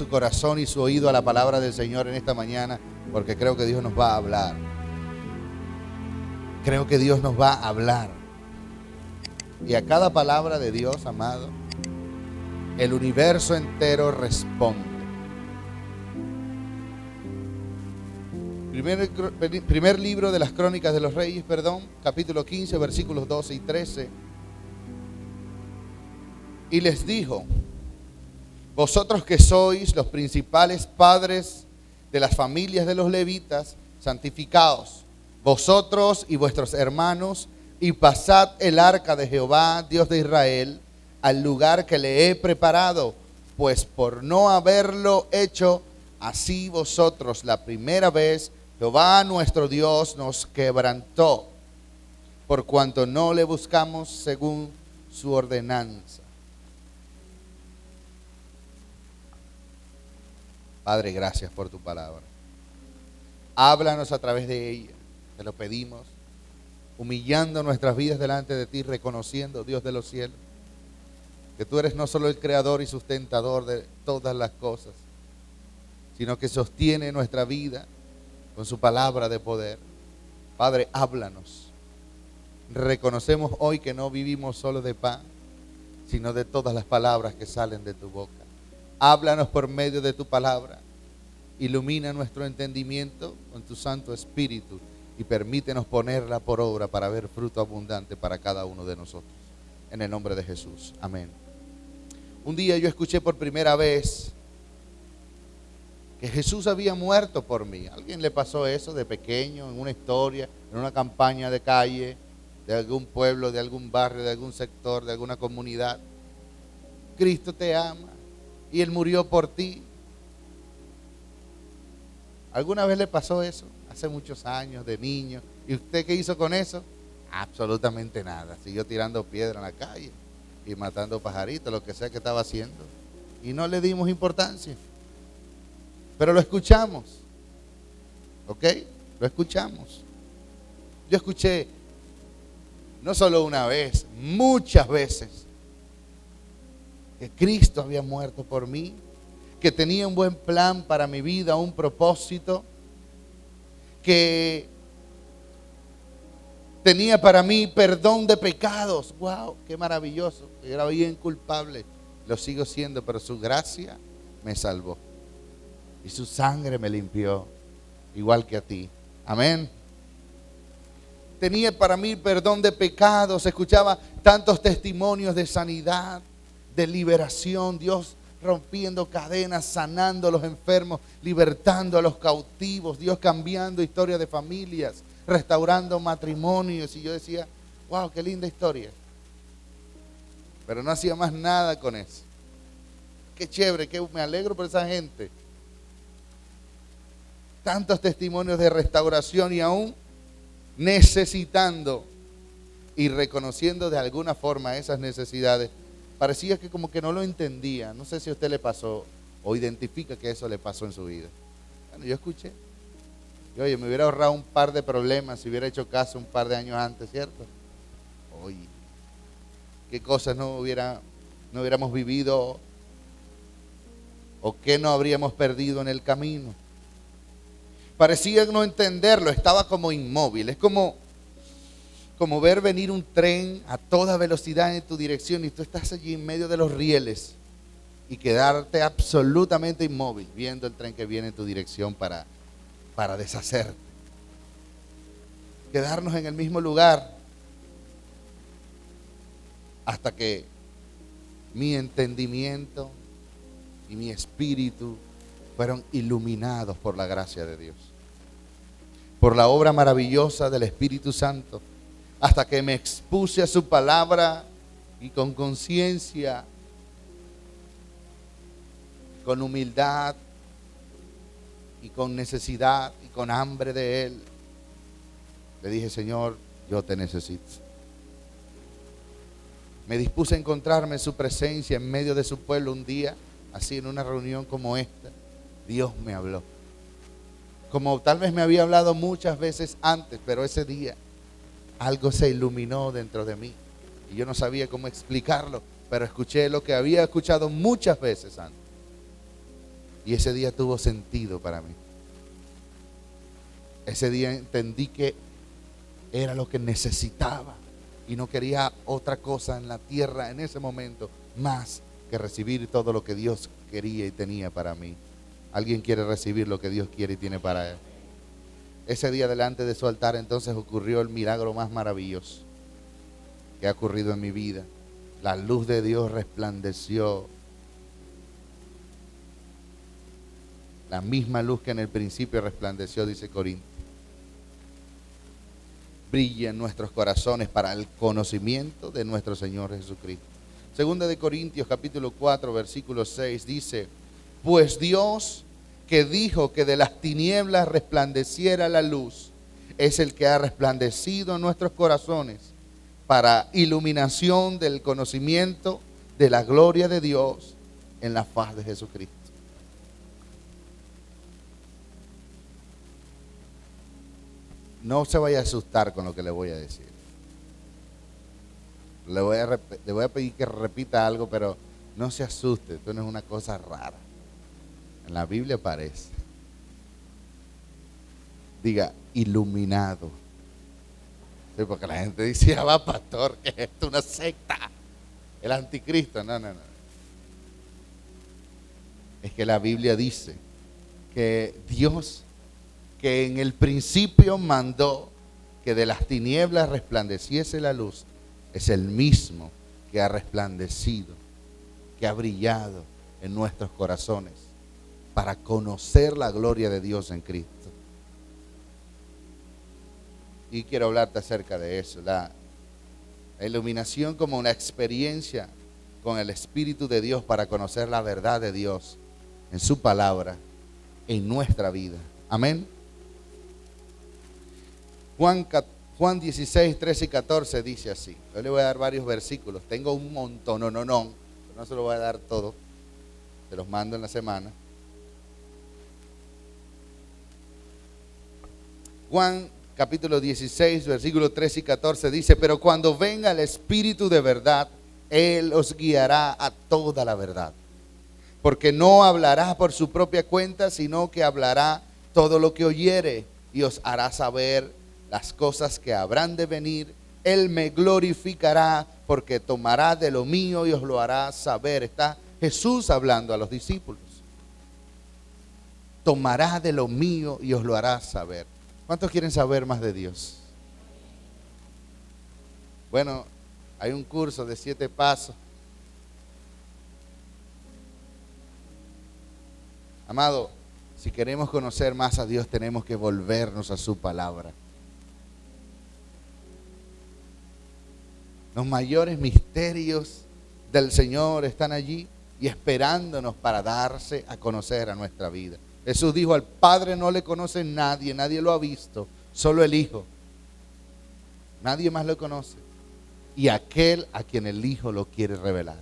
su corazón y su oído a la palabra del Señor en esta mañana, porque creo que Dios nos va a hablar. Creo que Dios nos va a hablar. Y a cada palabra de Dios, amado, el universo entero responde. Primer libro de las Crónicas de los Reyes, capítulo 15, versículos 12 y 13. Y les dijo: vosotros que sois los principales padres de las familias de los levitas, santificaos, vosotros y vuestros hermanos, y pasad el arca de Jehová, Dios de Israel, al lugar que le he preparado, pues por no haberlo hecho así vosotros la primera vez, Jehová nuestro Dios nos quebrantó, por cuanto no le buscamos según su ordenanza. Padre, gracias por tu palabra. Háblanos a través de ella, te lo pedimos, humillando nuestras vidas delante de ti, reconociendo, Dios de los cielos, que tú eres no solo el creador y sustentador de todas las cosas, sino que sostiene nuestra vida con su palabra de poder. Padre, háblanos. Reconocemos hoy que no vivimos solo de pan, sino de todas las palabras que salen de tu boca. Háblanos por medio de tu palabra. Ilumina nuestro entendimiento con tu Santo Espíritu y permítenos ponerla por obra para ver fruto abundante para cada uno de nosotros. En el nombre de Jesús. Amén. Un día yo escuché por primera vez que Jesús había muerto por mí. ¿A alguien le pasó eso de pequeño, en una historia, en una campaña de calle, de algún pueblo, de algún barrio, de algún sector, de alguna comunidad? Cristo te ama y Él murió por ti. ¿Alguna vez le pasó eso? Hace muchos años, de niño. ¿Y usted qué hizo con eso? Absolutamente nada. Siguió tirando piedra en la calle y matando pajaritos, lo que sea que estaba haciendo. Y no le dimos importancia. Pero lo escuchamos. ¿Ok? Lo escuchamos. Yo escuché no solo una vez, muchas veces, que Cristo había muerto por mí, que tenía un buen plan para mi vida, un propósito, que tenía para mí perdón de pecados. ¡Wow! ¡Qué maravilloso! Yo era bien culpable, lo sigo siendo, pero su gracia me salvó. Y su sangre me limpió, igual que a ti. Amén. Tenía para mí perdón de pecados. Escuchaba tantos testimonios de sanidad, de liberación. Dios rompiendo cadenas, sanando a los enfermos, libertando a los cautivos. Dios cambiando historias de familias, restaurando matrimonios. Y yo decía, wow, qué linda historia. Pero no hacía más nada con eso. Qué chévere, que me alegro por esa gente. Tantos testimonios de restauración y aún necesitando y reconociendo de alguna forma esas necesidades. Parecía que como que no lo entendía. No sé si a usted le pasó o identifica que eso le pasó en su vida. Bueno, yo escuché. Y oye, me hubiera ahorrado un par de problemas si hubiera hecho caso un par de años antes, ¿cierto? Oye, qué cosas no hubiéramos vivido o qué no habríamos perdido en el camino. Parecía no entenderlo, estaba como inmóvil. Es como ver venir un tren a toda velocidad en tu dirección y tú estás allí en medio de los rieles y quedarte absolutamente inmóvil viendo el tren que viene en tu dirección para deshacerte. Quedarnos en el mismo lugar hasta que mi entendimiento y mi espíritu fueron iluminados por la gracia de Dios, por la obra maravillosa del Espíritu Santo, hasta que me expuse a su palabra y con conciencia, con humildad y con necesidad y con hambre de Él, le dije, Señor, yo te necesito. Me dispuse a encontrarme en su presencia en medio de su pueblo un día, así en una reunión como esta. Dios me habló, como tal vez me había hablado muchas veces antes, pero ese día algo se iluminó dentro de mí y yo no sabía cómo explicarlo, pero escuché lo que había escuchado muchas veces antes. Y ese día tuvo sentido para mí. Ese día entendí que era lo que necesitaba y no quería otra cosa en la tierra en ese momento más que recibir todo lo que Dios quería y tenía para mí. ¿Alguien quiere recibir lo que Dios quiere y tiene para él? Ese día delante de su altar entonces ocurrió el milagro más maravilloso que ha ocurrido en mi vida. La luz de Dios resplandeció. La misma luz que en el principio resplandeció, dice Corintios, brilla en nuestros corazones para el conocimiento de nuestro Señor Jesucristo. Segunda de Corintios capítulo 4 versículo 6 dice: pues Dios, que dijo que de las tinieblas resplandeciera la luz, es el que ha resplandecido en nuestros corazones para iluminación del conocimiento de la gloria de Dios en la faz de Jesucristo. No se vaya a asustar con lo que le voy a decir. Le voy a pedir que repita algo, pero no se asuste. Esto no es una cosa rara. En la Biblia aparece. Diga, iluminado. Sí, porque la gente dice, ya va, pastor, que esto es una secta. El anticristo. No. Es que la Biblia dice que Dios, que en el principio mandó que de las tinieblas resplandeciese la luz, es el mismo que ha resplandecido, que ha brillado en nuestros corazones para conocer la gloria de Dios en Cristo. Y quiero hablarte acerca de eso, la iluminación como una experiencia con el Espíritu de Dios para conocer la verdad de Dios en su palabra, en nuestra vida. Amén. Juan 16, 13 y 14 dice así. Yo le voy a dar varios versículos. Tengo un montón, no se lo voy a dar todo. Se los mando en la semana. Juan capítulo 16, versículos 13 y 14 dice: pero cuando venga el Espíritu de verdad, Él os guiará a toda la verdad. Porque no hablará por su propia cuenta, sino que hablará todo lo que oyere y os hará saber las cosas que habrán de venir. Él me glorificará porque tomará de lo mío y os lo hará saber. Está Jesús hablando a los discípulos. Tomará de lo mío y os lo hará saber. ¿Cuántos quieren saber más de Dios? Bueno, hay un curso de 7 pasos. Amado, si queremos conocer más a Dios, tenemos que volvernos a su palabra. Los mayores misterios del Señor están allí y esperándonos para darse a conocer a nuestra vida. Jesús dijo: al Padre no le conoce nadie, nadie lo ha visto, solo el Hijo. Nadie más lo conoce. Y aquel a quien el Hijo lo quiere revelar.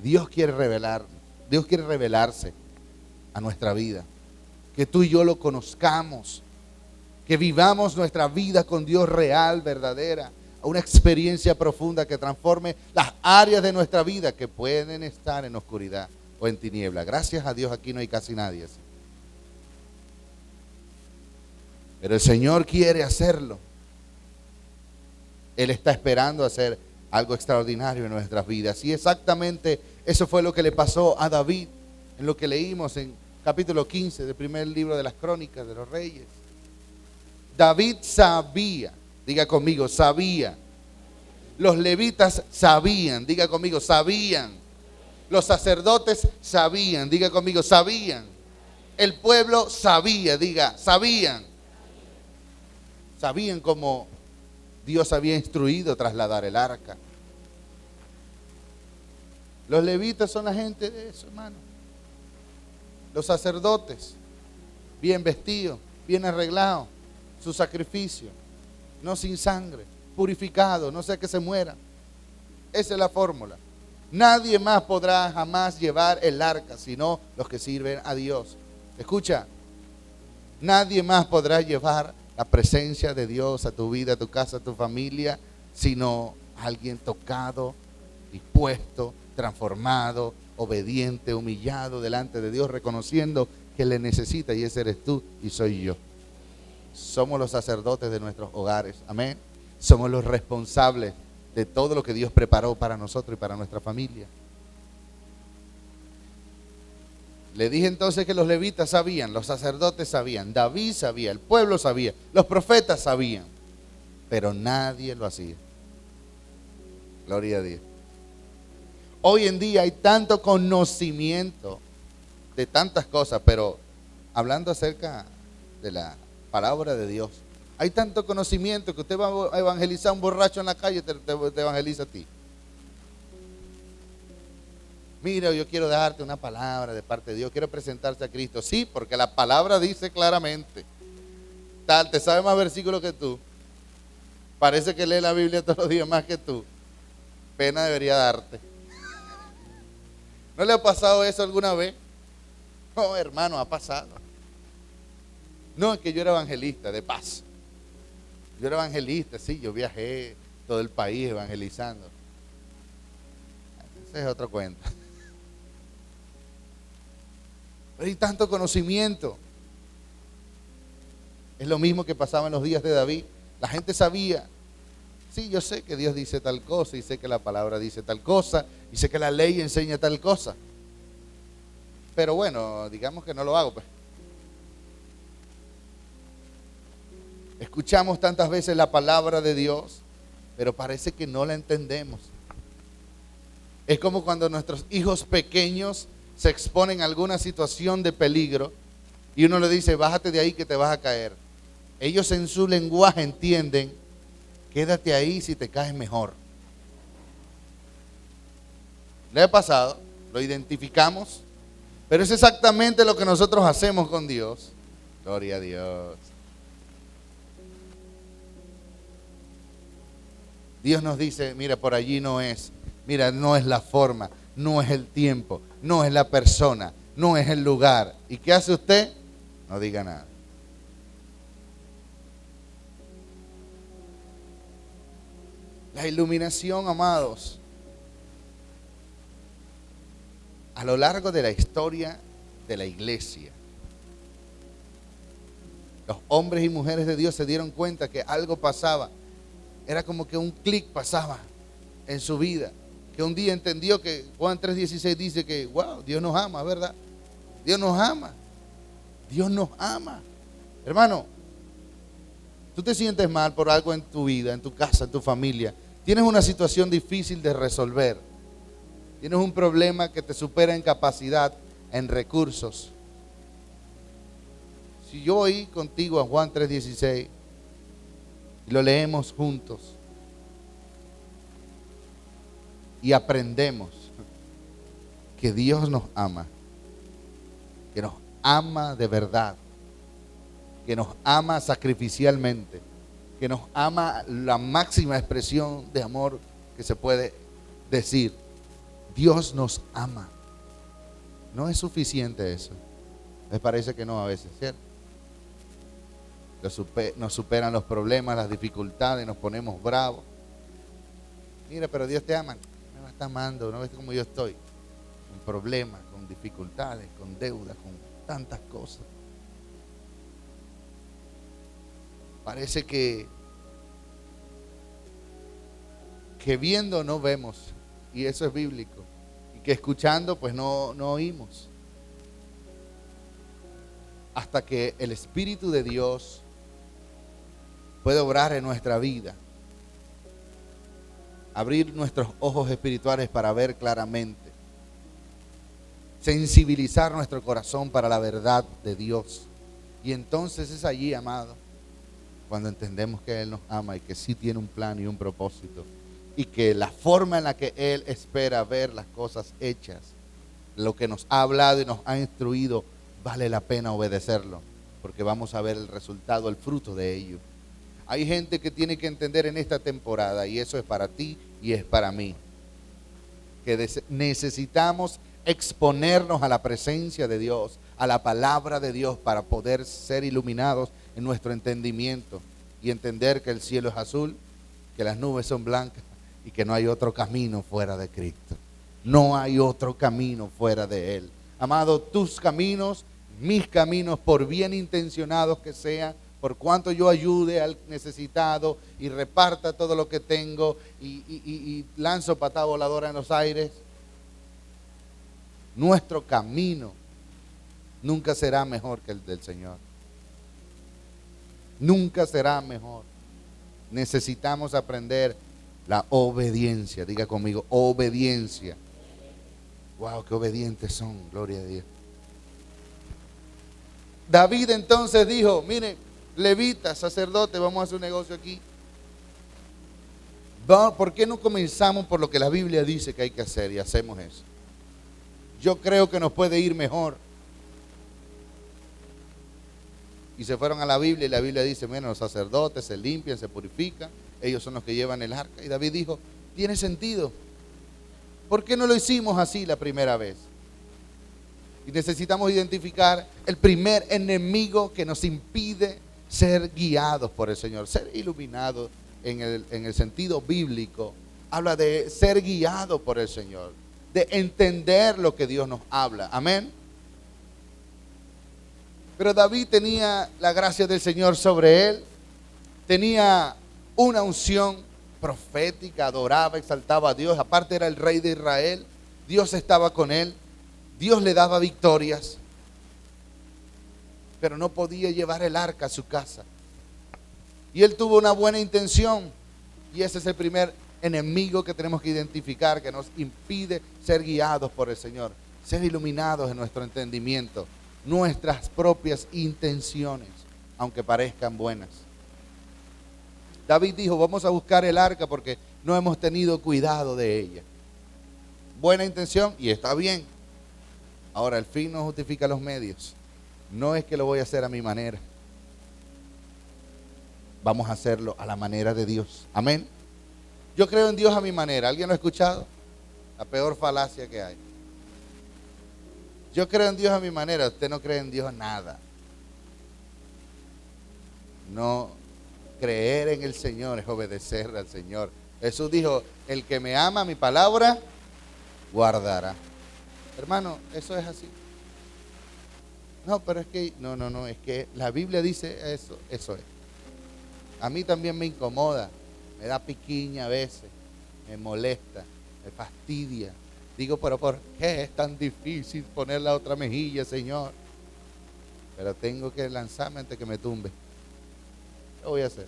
Dios quiere revelarse a nuestra vida. Que tú y yo lo conozcamos. Que vivamos nuestra vida con Dios real, verdadera. Una experiencia profunda que transforme las áreas de nuestra vida que pueden estar en oscuridad o en tiniebla. Gracias a Dios aquí no hay casi nadie así. Pero el Señor quiere hacerlo. Él está esperando hacer algo extraordinario en nuestras vidas. Y exactamente eso fue lo que le pasó a David en lo que leímos en capítulo 15 del primer libro de las Crónicas de los Reyes. David sabía. Diga conmigo, sabía. Los levitas sabían. Diga conmigo, sabían. Los sacerdotes sabían. Diga conmigo, sabían. El pueblo sabía. Diga, sabían. Sabían cómo Dios había instruido trasladar el arca. Los levitas son la gente de eso, hermano. Los sacerdotes, bien vestidos, bien arreglados, su sacrificio. No sin sangre, purificado, no sea que se muera. Esa es la fórmula. Nadie más podrá jamás llevar el arca, sino los que sirven a Dios. Escucha, nadie más podrá llevar la presencia de Dios a tu vida, a tu casa, a tu familia, sino alguien tocado, dispuesto, transformado, obediente, humillado delante de Dios, reconociendo que le necesita, y ese eres tú y soy yo. Somos los sacerdotes de nuestros hogares, amén. Somos los responsables de todo lo que Dios preparó para nosotros y para nuestra familia. Le dije entonces que los levitas sabían, los sacerdotes sabían, David sabía, el pueblo sabía, los profetas sabían, pero nadie lo hacía. Gloria a Dios. Hoy en día hay tanto conocimiento de tantas cosas, pero hablando acerca de la palabra de Dios, hay tanto conocimiento que usted va a evangelizar a un borracho en la calle, te evangeliza a ti. Mira, yo quiero darte una palabra de parte de Dios, quiero presentarte a Cristo. Sí, porque la palabra dice claramente. Tal, te sabe más versículos que tú. Parece que lee la Biblia todos los días más que tú. Pena debería darte. ¿No le ha pasado eso alguna vez? No, hermano, ha pasado. No, es que yo era evangelista, de paz. Yo era evangelista, sí, yo viajé todo el país evangelizando. Ese es otro cuento. Pero hay tanto conocimiento. Es lo mismo que pasaba en los días de David. La gente sabía, sí, yo sé que Dios dice tal cosa, y sé que la palabra dice tal cosa, y sé que la ley enseña tal cosa. Pero bueno, digamos que no lo hago, pues. Escuchamos tantas veces la palabra de Dios, pero parece que no la entendemos. Es como cuando nuestros hijos pequeños se exponen a alguna situación de peligro y uno le dice, bájate de ahí que te vas a caer. Ellos en su lenguaje entienden, quédate ahí, si te caes mejor. ¿Le ha pasado? Lo identificamos, pero es exactamente lo que nosotros hacemos con Dios. Gloria a Dios. Dios nos dice, mira, por allí no es. Mira, no es la forma, no es el tiempo, no es la persona, no es el lugar. ¿Y qué hace usted? No diga nada. La iluminación, amados, a lo largo de la historia de la iglesia, los hombres y mujeres de Dios se dieron cuenta que algo pasaba. Era como que un clic pasaba en su vida. Que un día entendió que Juan 3:16 dice que, wow, Dios nos ama, ¿verdad? Dios nos ama. Dios nos ama. Hermano, tú te sientes mal por algo en tu vida, en tu casa, en tu familia. Tienes una situación difícil de resolver. Tienes un problema que te supera en capacidad, en recursos. Si yo voy contigo a Juan 3:16 y lo leemos juntos y aprendemos que Dios nos ama, que nos ama de verdad, que nos ama sacrificialmente, que nos ama la máxima expresión de amor que se puede decir. Dios nos ama. No es suficiente eso. Me parece que no a veces, ¿cierto? Nos superan los problemas, las dificultades, nos ponemos bravos. Mira, pero Dios te ama. Me está amando, ¿no ves cómo yo estoy? Con problemas, con dificultades, con deudas, con tantas cosas. Parece que viendo no vemos, y eso es bíblico, y que escuchando pues no oímos. Hasta que el Espíritu de Dios puede obrar en nuestra vida, abrir nuestros ojos espirituales para ver claramente, sensibilizar nuestro corazón para la verdad de Dios. Y entonces es allí, amado, cuando entendemos que Él nos ama y que sí tiene un plan y un propósito, y que la forma en la que Él espera ver las cosas hechas, lo que nos ha hablado y nos ha instruido, vale la pena obedecerlo, porque vamos a ver el resultado, el fruto de ello. Hay gente que tiene que entender en esta temporada, y eso es para ti y es para mí, que necesitamos exponernos a la presencia de Dios, a la palabra de Dios, para poder ser iluminados en nuestro entendimiento y entender que el cielo es azul, que las nubes son blancas y que no hay otro camino fuera de Cristo. No hay otro camino fuera de Él. Amado, tus caminos, mis caminos, por bien intencionados que sean, por cuanto yo ayude al necesitado y reparta todo lo que tengo y lanzo patada voladora en los aires, nuestro camino nunca será mejor que el del Señor. Nunca será mejor. Necesitamos aprender la obediencia. Diga conmigo, obediencia. Wow, qué obedientes son, gloria a Dios. David entonces dijo, mire, levita, sacerdote, vamos a hacer un negocio aquí. ¿Por qué no comenzamos por lo que la Biblia dice que hay que hacer y hacemos eso? Yo creo que nos puede ir mejor. Y se fueron a la Biblia y la Biblia dice, bueno, los sacerdotes se limpian, se purifican, ellos son los que llevan el arca. Y David dijo, tiene sentido. ¿Por qué no lo hicimos así la primera vez? Y necesitamos identificar el primer enemigo que nos impide ser guiados por el Señor. Ser iluminados en el sentido bíblico habla de ser guiado por el Señor, de entender lo que Dios nos habla. Amén. Pero David tenía la gracia del Señor sobre él, tenía una unción profética, adoraba, exaltaba a Dios, aparte era el rey de Israel, Dios estaba con él, Dios le daba victorias, pero no podía llevar el arca a su casa. Y él tuvo una buena intención, y ese es el primer enemigo que tenemos que identificar, que nos impide ser guiados por el Señor, ser iluminados en nuestro entendimiento, nuestras propias intenciones, aunque parezcan buenas. David dijo, vamos a buscar el arca porque no hemos tenido cuidado de ella. Buena intención y está bien. Ahora, el fin no justifica los medios. No es que lo voy a hacer a mi manera. Vamos a hacerlo a la manera de Dios. Amén. Yo creo en Dios a mi manera. ¿Alguien lo ha escuchado? La peor falacia que hay. Yo creo en Dios a mi manera. Usted no cree en Dios nada. No, creer en el Señor es obedecer al Señor. Jesús dijo, el que me ama mi palabra, guardará. Hermano, eso es así. No, pero es que, no, es que la Biblia dice eso es. A mí también me incomoda, me da piquiña a veces, me molesta, me fastidia. Digo, pero ¿por qué es tan difícil poner la otra mejilla, Señor? Pero tengo que lanzarme antes que me tumbe. ¿Qué voy a hacer?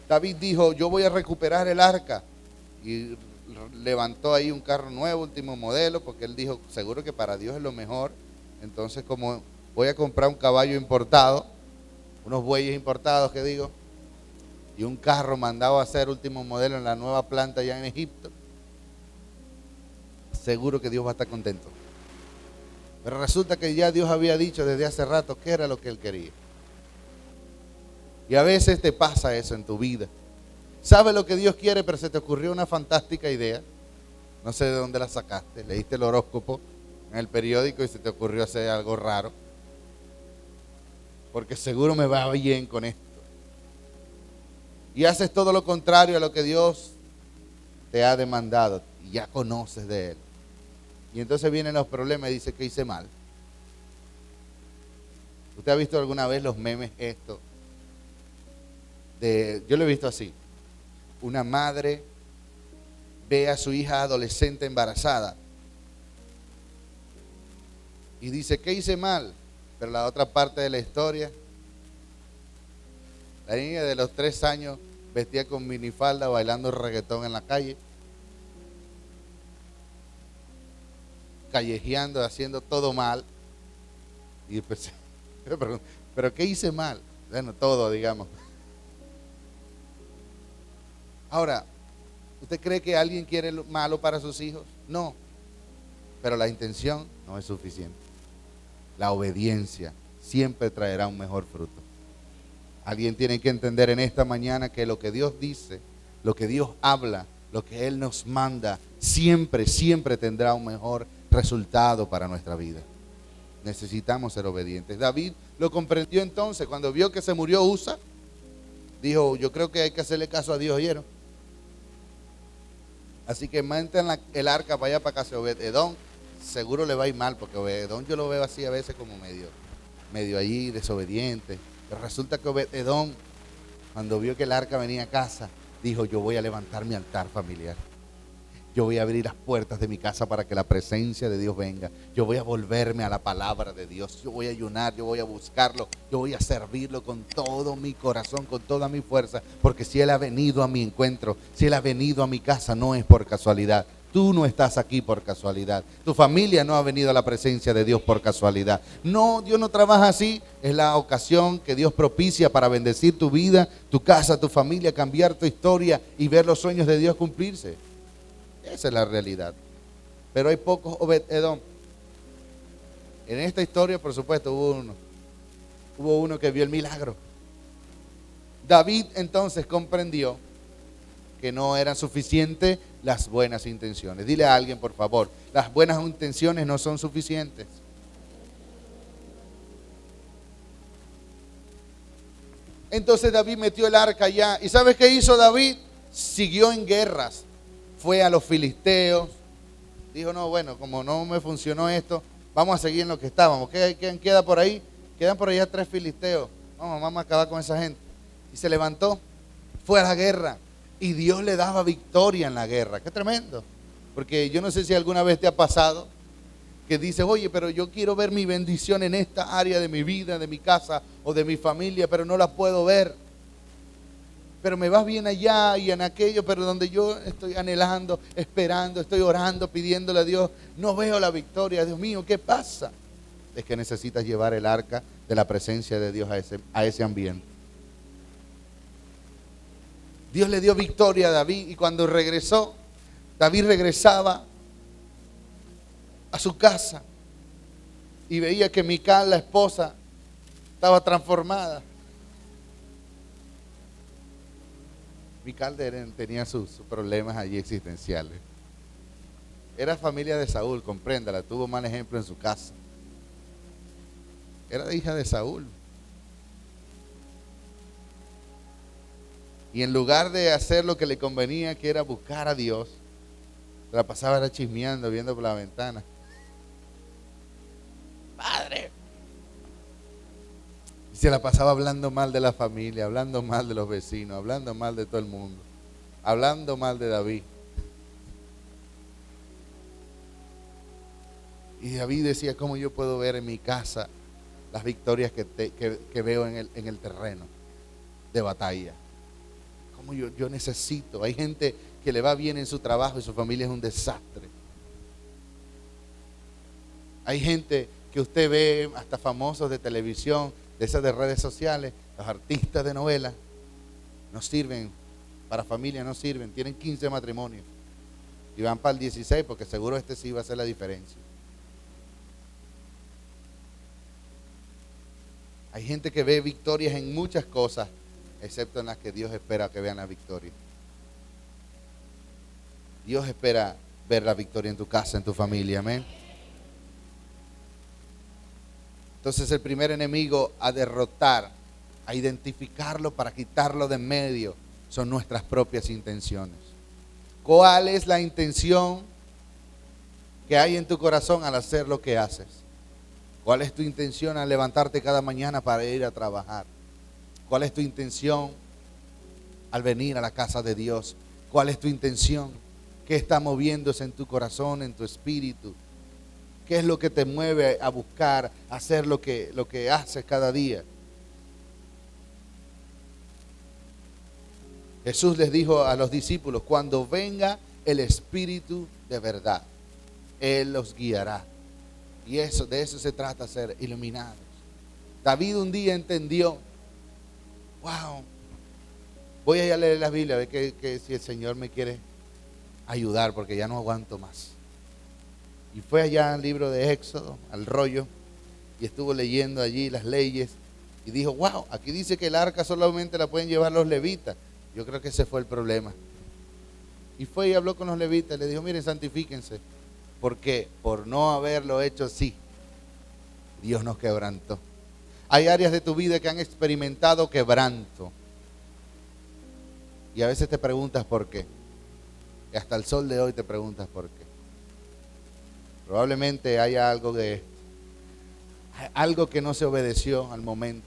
David dijo, yo voy a recuperar el arca. Y levantó ahí un carro nuevo, último modelo, porque él dijo, seguro que para Dios es lo mejor. Entonces, como voy a comprar un caballo importado, unos bueyes importados, que digo, y un carro mandado a hacer último modelo en la nueva planta allá en Egipto, seguro que Dios va a estar contento. Pero resulta que ya Dios había dicho desde hace rato qué era lo que Él quería. Y a veces te pasa eso en tu vida. Sabes lo que Dios quiere, pero se te ocurrió una fantástica idea. No sé de dónde la sacaste. Leíste el horóscopo en el periódico y se te ocurrió hacer algo raro. Porque seguro me va bien con esto. Y haces todo lo contrario a lo que Dios te ha demandado. Y ya conoces de Él. Y entonces vienen los problemas y dice que hice mal. ¿Usted ha visto alguna vez los memes estos? Yo lo he visto así. Una madre ve a su hija adolescente embarazada y dice, ¿qué hice mal? Pero la otra parte de la historia, la niña de los 3 años vestía con minifalda bailando reggaetón en la calle, callejeando, haciendo todo mal. Y pues, ¿pero qué hice mal? Bueno, todo, digamos. Ahora, ¿usted cree que alguien quiere lo malo para sus hijos? No, pero la intención no es suficiente. La obediencia siempre traerá un mejor fruto. Alguien tiene que entender en esta mañana que lo que Dios dice, lo que Dios habla, lo que Él nos manda, siempre tendrá un mejor resultado para nuestra vida. Necesitamos ser obedientes. David lo comprendió entonces cuando vio que se murió Usa. Dijo, yo creo que hay que hacerle caso a Dios, ¿oyeron? Así que meten el arca para allá, para casa de Obed-Edom. Seguro le va a ir mal, porque Obed-Edom yo lo veo así a veces como medio allí desobediente. Pero resulta que Obed-Edom, cuando vio que el arca venía a casa, dijo: yo voy a levantar mi altar familiar. Yo voy a abrir las puertas de mi casa para que la presencia de Dios venga. Yo voy a volverme a la palabra de Dios. Yo voy a ayunar, yo voy a buscarlo. Yo voy a servirlo con todo mi corazón, con toda mi fuerza. Porque si Él ha venido a mi encuentro, si Él ha venido a mi casa, no es por casualidad. Tú no estás aquí por casualidad. Tu familia no ha venido a la presencia de Dios por casualidad. No, Dios no trabaja así. Es la ocasión que Dios propicia para bendecir tu vida, tu casa, tu familia, cambiar tu historia y ver los sueños de Dios cumplirse. Esa es la realidad. Pero hay pocos Obed-Edom. En esta historia, por supuesto, hubo uno que vio el milagro. David entonces comprendió que no eran suficientes las buenas intenciones. Dile a alguien, por favor, las buenas intenciones no son suficientes. Entonces David metió el arca allá. ¿Y sabes qué hizo David? Siguió en guerras. Fue a los filisteos, dijo: no, bueno, como no me funcionó esto, vamos a seguir en lo que estábamos. ¿Quién queda por ahí? Quedan por allá 3 filisteos. Vamos a acabar con esa gente. Y se levantó, fue a la guerra, y Dios le daba victoria en la guerra. Qué tremendo. Porque yo no sé si alguna vez te ha pasado que dices: oye, pero yo quiero ver mi bendición en esta área de mi vida, de mi casa o de mi familia, pero no la puedo ver. Pero me va bien allá y en aquello, pero donde yo estoy anhelando, esperando, estoy orando, pidiéndole a Dios, no veo la victoria. Dios mío, ¿qué pasa? Es que necesitas llevar el arca de la presencia de Dios a ese ambiente. Dios le dio victoria a David, y cuando regresó, David regresaba a su casa y veía que Mical, la esposa, estaba transformada. Mical tenía sus problemas allí existenciales. Era familia de Saúl, compréndala, tuvo mal ejemplo en su casa. Era hija de Saúl. Y en lugar de hacer lo que le convenía, que era buscar a Dios, se la pasaba chismeando, viendo por la ventana. Padre. Y se la pasaba hablando mal de la familia, hablando mal de los vecinos, hablando mal de todo el mundo, hablando mal de David. Y David decía: ¿cómo yo puedo ver en mi casa las victorias que veo en el terreno de batalla? ¿Cómo yo necesito? Hay gente que le va bien en su trabajo y su familia es un desastre. Hay gente que usted ve, hasta famosos de televisión, de esas de redes sociales, los artistas de novelas, no sirven, para familia no sirven, tienen 15 matrimonios y van para el 16 porque seguro este sí va a hacer la diferencia. Hay gente que ve victorias en muchas cosas, excepto en las que Dios espera que vean la victoria. Dios espera ver la victoria en tu casa, en tu familia, amén. Entonces el primer enemigo a derrotar, a identificarlo para quitarlo de en medio, son nuestras propias intenciones. ¿Cuál es la intención que hay en tu corazón al hacer lo que haces? ¿Cuál es tu intención al levantarte cada mañana para ir a trabajar? ¿Cuál es tu intención al venir a la casa de Dios? ¿Cuál es tu intención? ¿Qué está moviéndose en tu corazón, en tu espíritu? ¿Qué es lo que te mueve a buscar, a hacer lo que haces cada día? Jesús les dijo a los discípulos: cuando venga el Espíritu de verdad, Él los guiará. Y de eso se trata, ser iluminados. David un día entendió: wow, voy a ir a leer la Biblia, a ver que si el Señor me quiere ayudar, porque ya no aguanto más. Y fue allá al libro de Éxodo, al rollo, y estuvo leyendo allí las leyes, y dijo: wow, aquí dice que el arca solamente la pueden llevar los levitas. Yo creo que ese fue el problema. Y fue y habló con los levitas, y le dijo: miren, santifíquense. ¿Por qué? Por no haberlo hecho así, Dios nos quebrantó. Hay áreas de tu vida que han experimentado quebranto. Y a veces te preguntas por qué. Y hasta el sol de hoy te preguntas por qué. Probablemente haya algo que no se obedeció al momento.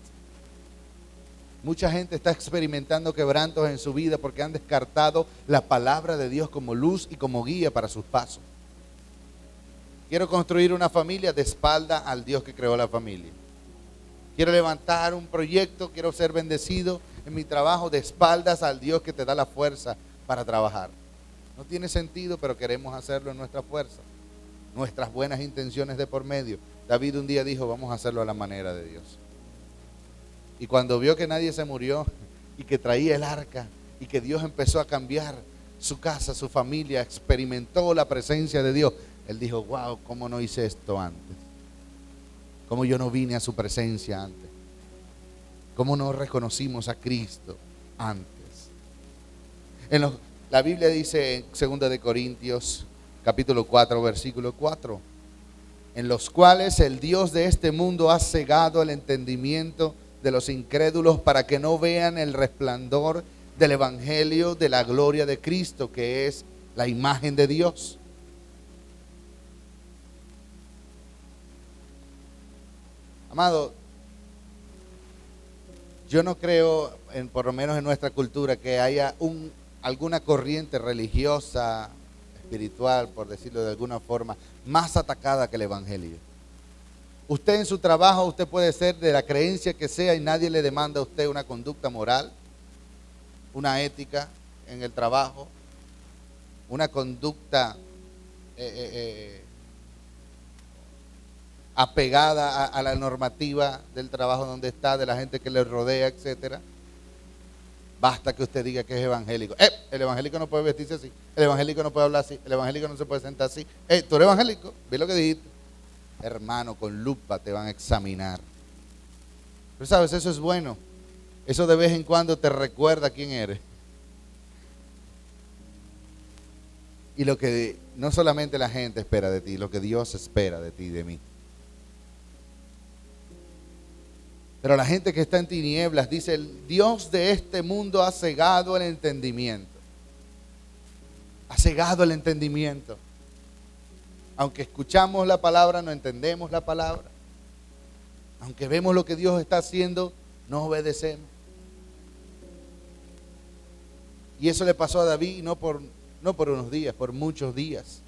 Mucha gente está experimentando quebrantos en su vida porque han descartado la palabra de Dios como luz y como guía para sus pasos. Quiero construir una familia de espalda al Dios que creó la familia. Quiero levantar un proyecto, quiero ser bendecido en mi trabajo de espaldas al Dios que te da la fuerza para trabajar. No tiene sentido, pero queremos hacerlo en nuestra fuerza. Nuestras buenas intenciones de por medio. David un día dijo, vamos a hacerlo a la manera de Dios. Y cuando vio que nadie se murió y que traía el arca y que Dios empezó a cambiar su casa, su familia, experimentó la presencia de Dios, él dijo, wow, ¿cómo no hice esto antes? ¿Cómo yo no vine a su presencia antes? ¿Cómo no reconocimos a Cristo antes? La Biblia dice en 2 de Corintios capítulo 4, versículo 4, en los cuales el Dios de este mundo ha cegado el entendimiento de los incrédulos para que no vean el resplandor del evangelio de la gloria de Cristo, que es la imagen de Dios. Amado, yo no creo, por lo menos en nuestra cultura, que haya alguna corriente religiosa, espiritual, por decirlo de alguna forma, más atacada que el evangelio. Usted en su trabajo, usted puede ser de la creencia que sea y nadie le demanda a usted una conducta moral, una ética en el trabajo, una conducta apegada a la normativa del trabajo donde está, de la gente que le rodea, etcétera. Basta que usted diga que es evangélico. El evangélico no puede vestirse así, el evangélico no puede hablar así, el evangélico no se puede sentar así. Tú eres evangélico, ve lo que dijiste. Hermano, con lupa te van a examinar. Pero sabes, eso es bueno. Eso de vez en cuando te recuerda quién eres. Y lo que no solamente la gente espera de ti, lo que Dios espera de ti y de mí. Pero la gente que está en tinieblas dice, el Dios de este mundo ha cegado el entendimiento. Ha cegado el entendimiento. Aunque escuchamos la palabra, no entendemos la palabra. Aunque vemos lo que Dios está haciendo, no obedecemos. Y eso le pasó a David no por unos días, por muchos días.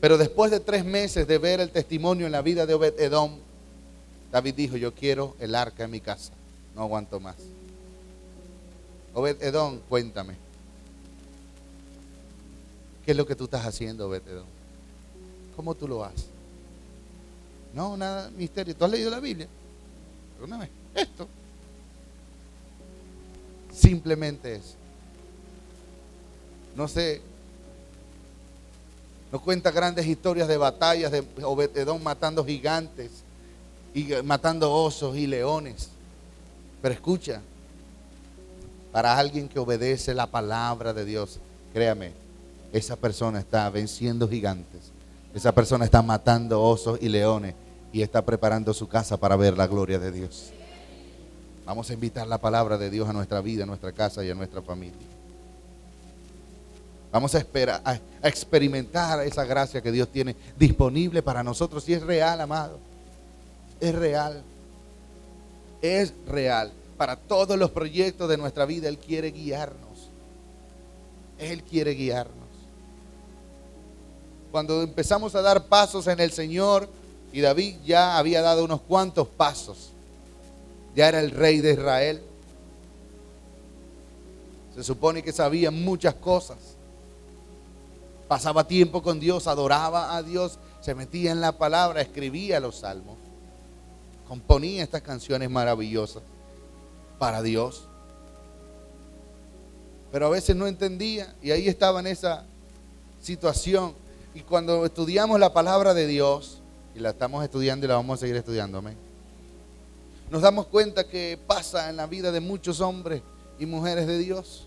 Pero después de 3 meses de ver el testimonio en la vida de Obed-Edom, David dijo, yo quiero el arca en mi casa, no aguanto más. Obed-Edom, cuéntame, ¿qué es lo que tú estás haciendo, Obed-Edom? ¿Cómo tú lo haces? No, nada, misterio. ¿Tú has leído la Biblia? Perdóname, esto. Simplemente eso. No sé, no cuenta grandes historias de batallas de Obed-Edom matando gigantes y matando osos y leones. Pero escucha, para alguien que obedece la palabra de Dios, créame, esa persona está venciendo gigantes. Esa persona está matando osos y leones y está preparando su casa para ver la gloria de Dios. Vamos a invitar la palabra de Dios a nuestra vida, a nuestra casa y a nuestra familia. Vamos a esperar, a experimentar esa gracia que Dios tiene disponible para nosotros. Y es real, amado. Es real. Es real. Para todos los proyectos de nuestra vida, Él quiere guiarnos. Él quiere guiarnos. Cuando empezamos a dar pasos en el Señor, y David ya había dado unos cuantos pasos, ya era el rey de Israel. Se supone que sabía muchas cosas. Pasaba tiempo con Dios, adoraba a Dios, se metía en la palabra, escribía los salmos, componía estas canciones maravillosas para Dios. Pero a veces no entendía y ahí estaba en esa situación. Y cuando estudiamos la palabra de Dios, y la estamos estudiando y la vamos a seguir estudiando, amén, nos damos cuenta que pasa en la vida de muchos hombres y mujeres de Dios,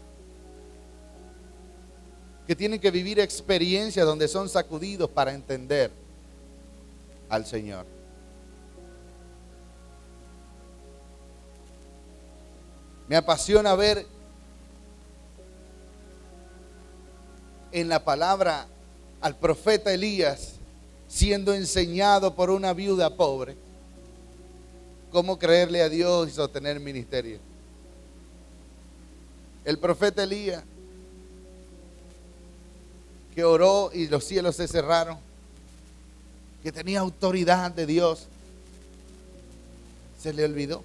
que tienen que vivir experiencias donde son sacudidos para entender al Señor. Me apasiona ver en la palabra al profeta Elías siendo enseñado por una viuda pobre cómo creerle a Dios y sostener ministerio. El profeta Elías, que oró y los cielos se cerraron, que tenía autoridad de Dios, se le olvidó.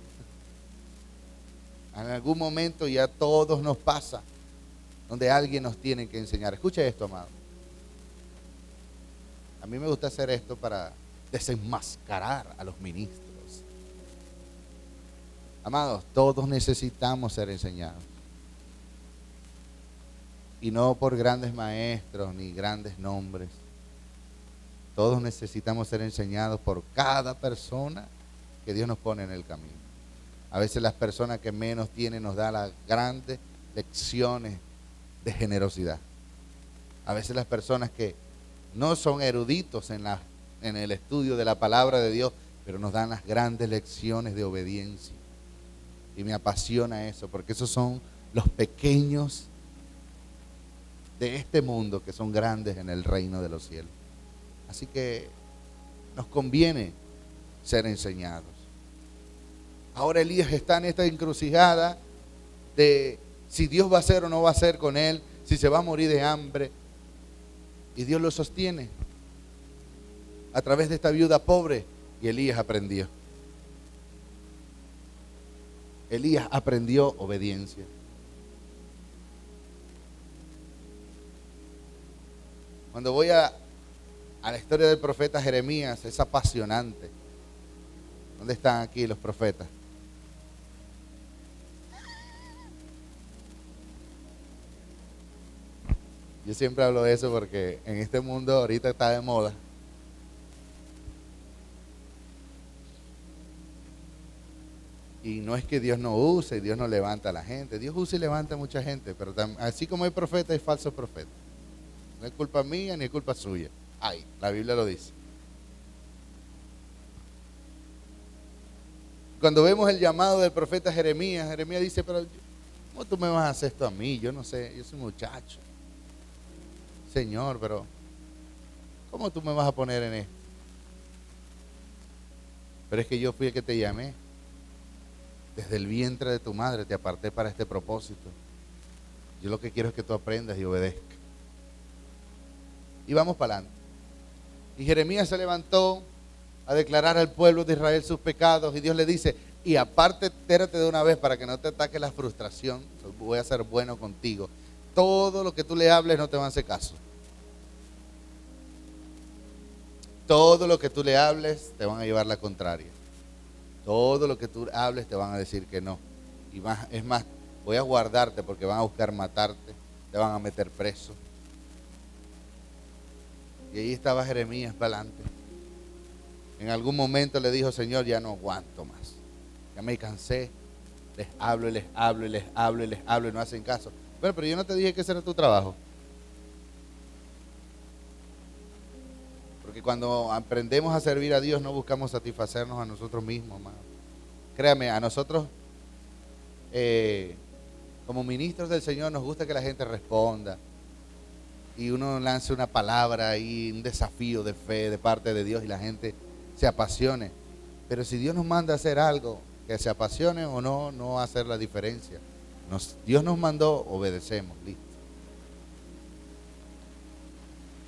En algún momento ya a todos nos pasa, donde alguien nos tiene que enseñar. Escuche esto, amado. A mí me gusta hacer esto para desenmascarar a los ministros. Amados, todos necesitamos ser enseñados. Y no por grandes maestros ni grandes nombres. Todos necesitamos ser enseñados por cada persona que Dios nos pone en el camino. A veces las personas que menos tienen nos dan las grandes lecciones de generosidad. A veces las personas que no son eruditos en el estudio de la palabra de Dios, pero nos dan las grandes lecciones de obediencia. Y me apasiona eso, porque esos son los pequeños de este mundo que son grandes en el reino de los cielos. Así que nos conviene ser enseñados. Ahora Elías está en esta encrucijada de si Dios va a hacer o no va a hacer con él, si se va a morir de hambre. Y Dios lo sostiene a través de esta viuda pobre, y Elías aprendió. Elías aprendió obediencia. Cuando voy a la historia del profeta Jeremías, es apasionante. ¿Dónde están aquí los profetas? Yo siempre hablo de eso porque en este mundo ahorita está de moda. Y no es que Dios no use, Dios no levanta a la gente. Dios usa y levanta a mucha gente, pero así como hay profetas, hay falsos profetas. No es culpa mía ni es culpa suya. Ay, la Biblia lo dice. Cuando vemos el llamado del profeta Jeremías, Jeremías dice, pero ¿cómo tú me vas a hacer esto a mí? Yo no sé, yo soy muchacho. Señor, pero ¿cómo tú me vas a poner en esto? Pero es que yo fui el que te llamé. Desde el vientre de tu madre te aparté para este propósito. Yo lo que quiero es que tú aprendas y obedezcas. Y vamos para adelante. Y Jeremías se levantó a declarar al pueblo de Israel sus pecados. Y Dios le dice, y aparte, entérate de una vez para que no te ataque la frustración. Voy a ser bueno contigo. Todo lo que tú le hables no te van a hacer caso. Todo lo que tú le hables te van a llevar la contraria. Todo lo que tú hables te van a decir que no. Y más, es más, voy a guardarte porque van a buscar matarte, te van a meter preso. Y ahí estaba Jeremías para adelante. En algún momento le dijo, Señor, ya no aguanto más. Ya me cansé. Les hablo y les hablo y les hablo y les hablo y no hacen caso. Bueno, pero yo no te dije que ese era tu trabajo. Porque cuando aprendemos a servir a Dios no buscamos satisfacernos a nosotros mismos, hermano. Créame, a nosotros como ministros del Señor nos gusta que la gente responda y uno lance una palabra y un desafío de fe de parte de Dios y la gente se apasione. Pero si Dios nos manda a hacer algo, que se apasione o no, no va a hacer la diferencia. Dios nos mandó, obedecemos, listo.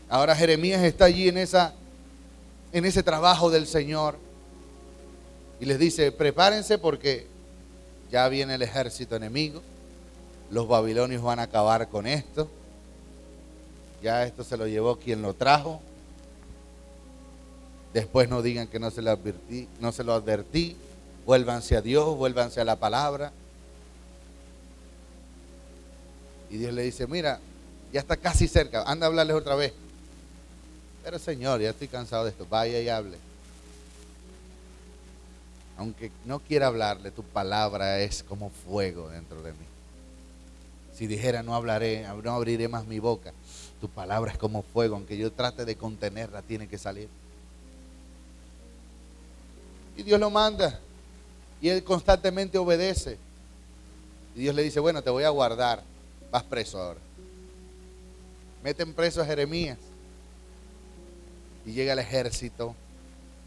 Ahora Jeremías está allí en ese trabajo del Señor y les dice, prepárense porque ya viene el ejército enemigo, los babilonios van a acabar con esto, ya esto se lo llevó quien lo trajo, después no digan que no se lo advertí, vuélvanse a Dios, vuélvanse a la palabra. Y Dios le dice, mira, ya está casi cerca, anda a hablarles otra vez. Pero Señor, ya estoy cansado de esto, vaya y hable. Aunque no quiera hablarle, tu palabra es como fuego dentro de mí. Si dijera no hablaré, no abriré más mi boca, tu palabra es como fuego, aunque yo trate de contenerla, tiene que salir. Y Dios lo manda, y él constantemente obedece. Y Dios le dice, bueno, te voy a guardar, vas preso ahora. Meten preso a Jeremías. Y llega el ejército,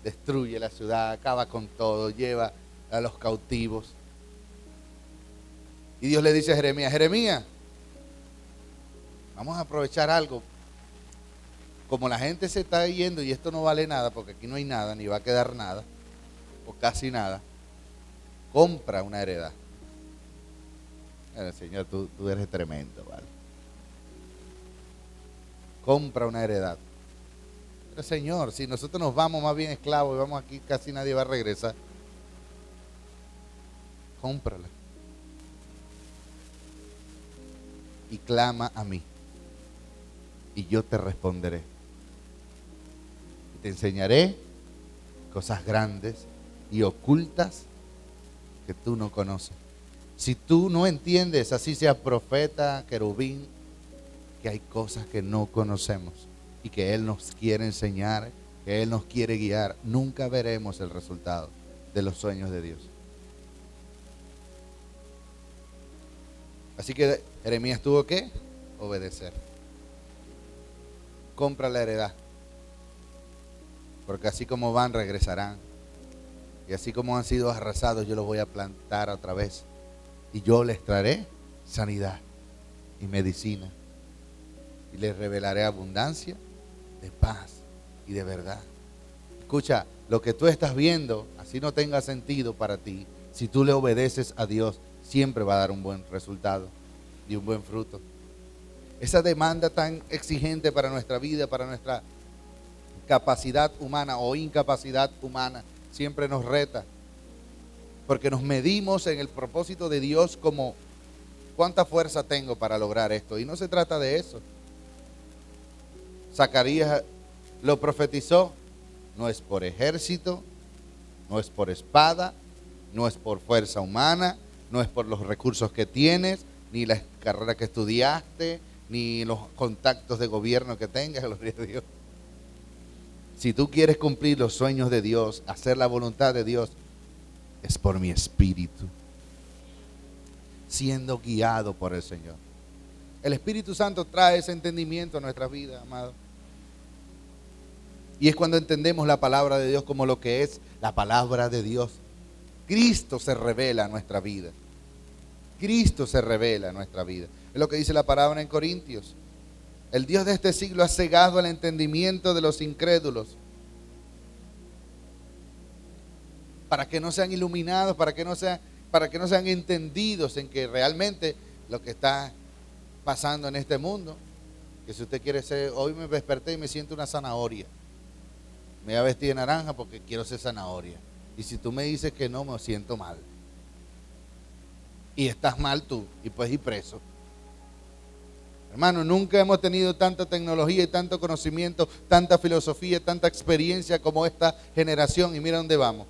destruye la ciudad, acaba con todo, lleva a los cautivos. Y Dios le dice a Jeremías, Jeremías, vamos a aprovechar algo. Como la gente se está yendo y esto no vale nada, porque aquí no hay nada, ni va a quedar nada, o casi nada, compra una heredad. Señor, tú eres tremendo, ¿vale? Compra una heredad. Pero Señor, si nosotros nos vamos más bien esclavos y vamos aquí, casi nadie va a regresar. Cómprala. Y clama a mí. Y yo te responderé. Y te enseñaré cosas grandes y ocultas que tú no conoces. Si tú no entiendes, así seas profeta, querubín, que hay cosas que no conocemos y que Él nos quiere enseñar, que Él nos quiere guiar, nunca veremos el resultado de los sueños de Dios. Así que Jeremías tuvo que obedecer. Compra la heredad, porque así como van, regresarán. Y así como han sido arrasados, yo los voy a plantar otra vez. Y yo les traeré sanidad y medicina. Y les revelaré abundancia de paz y de verdad. Escucha, lo que tú estás viendo, así no tenga sentido para ti, si tú le obedeces a Dios, siempre va a dar un buen resultado y un buen fruto. Esa demanda tan exigente para nuestra vida, para nuestra capacidad humana o incapacidad humana, siempre nos reta. Porque nos medimos en el propósito de Dios como cuánta fuerza tengo para lograr esto. Y no se trata de eso. Zacarías lo profetizó. No es por ejército, no es por espada, no es por fuerza humana, no es por los recursos que tienes, ni la carrera que estudiaste, ni los contactos de gobierno que tengas, gloria a Dios. Si tú quieres cumplir los sueños de Dios, hacer la voluntad de Dios, es por mi espíritu, siendo guiado por el Señor. El Espíritu Santo trae ese entendimiento a nuestras vidas, amado. Y es cuando entendemos la palabra de Dios como lo que es la palabra de Dios. Cristo se revela a nuestra vida. Cristo se revela a nuestra vida. Es lo que dice la palabra en Corintios. El Dios de este siglo ha cegado el entendimiento de los incrédulos, para que no sean iluminados, para que no sean entendidos en que realmente lo que está pasando en este mundo, que si usted quiere ser, hoy me desperté y me siento una zanahoria, me voy a vestir de naranja porque quiero ser zanahoria, y si tú me dices que no, me siento mal, y estás mal tú, y puedes ir preso. Hermano, nunca hemos tenido tanta tecnología y tanto conocimiento, tanta filosofía, tanta experiencia como esta generación, y mira dónde vamos.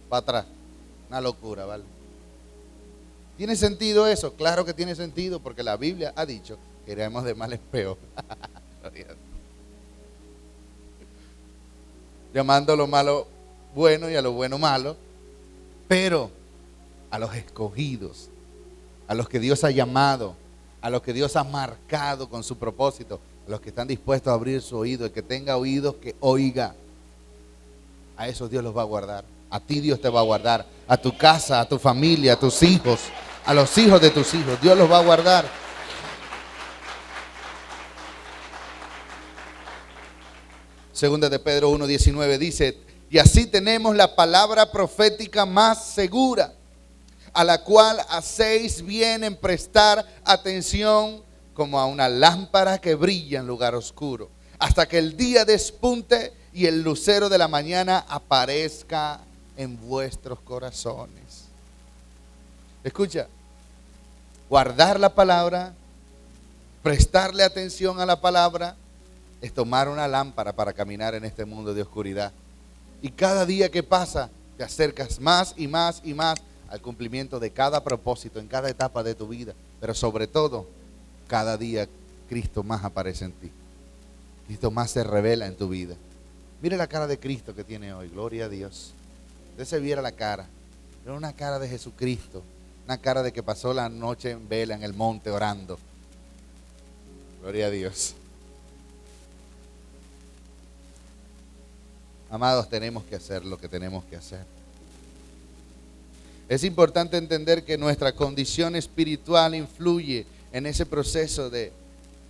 Para atrás, una locura, ¿vale? ¿Tiene sentido eso? Claro que tiene sentido, porque la Biblia ha dicho que iremos de mal en peor. Llamando a lo malo bueno y a lo bueno malo, pero a los escogidos, a los que Dios ha llamado, a los que Dios ha marcado con su propósito, a los que están dispuestos a abrir su oído, el que tenga oídos que oiga, a esos Dios los va a guardar. A ti Dios te va a guardar, a tu casa, a tu familia, a tus hijos, a los hijos de tus hijos. Dios los va a guardar. Segunda de Pedro 1:19 dice, y así tenemos la palabra profética más segura, a la cual hacéis bien en prestar atención como a una lámpara que brilla en lugar oscuro, hasta que el día despunte y el lucero de la mañana aparezca en vuestros corazones. Escucha, guardar la palabra, prestarle atención a la palabra, es tomar una lámpara para caminar en este mundo de oscuridad. Y cada día que pasa, te acercas más y más y más al cumplimiento de cada propósito en cada etapa de tu vida. Pero sobre todo, cada día Cristo más aparece en ti. Cristo más se revela en tu vida. Mire la cara de Cristo que tiene hoy, gloria a Dios. Usted se viera la cara, era una cara de Jesucristo, una cara de que pasó la noche en vela en el monte orando. Gloria a Dios. Amados, tenemos que hacer lo que tenemos que hacer. Es importante entender que nuestra condición espiritual influye en ese proceso de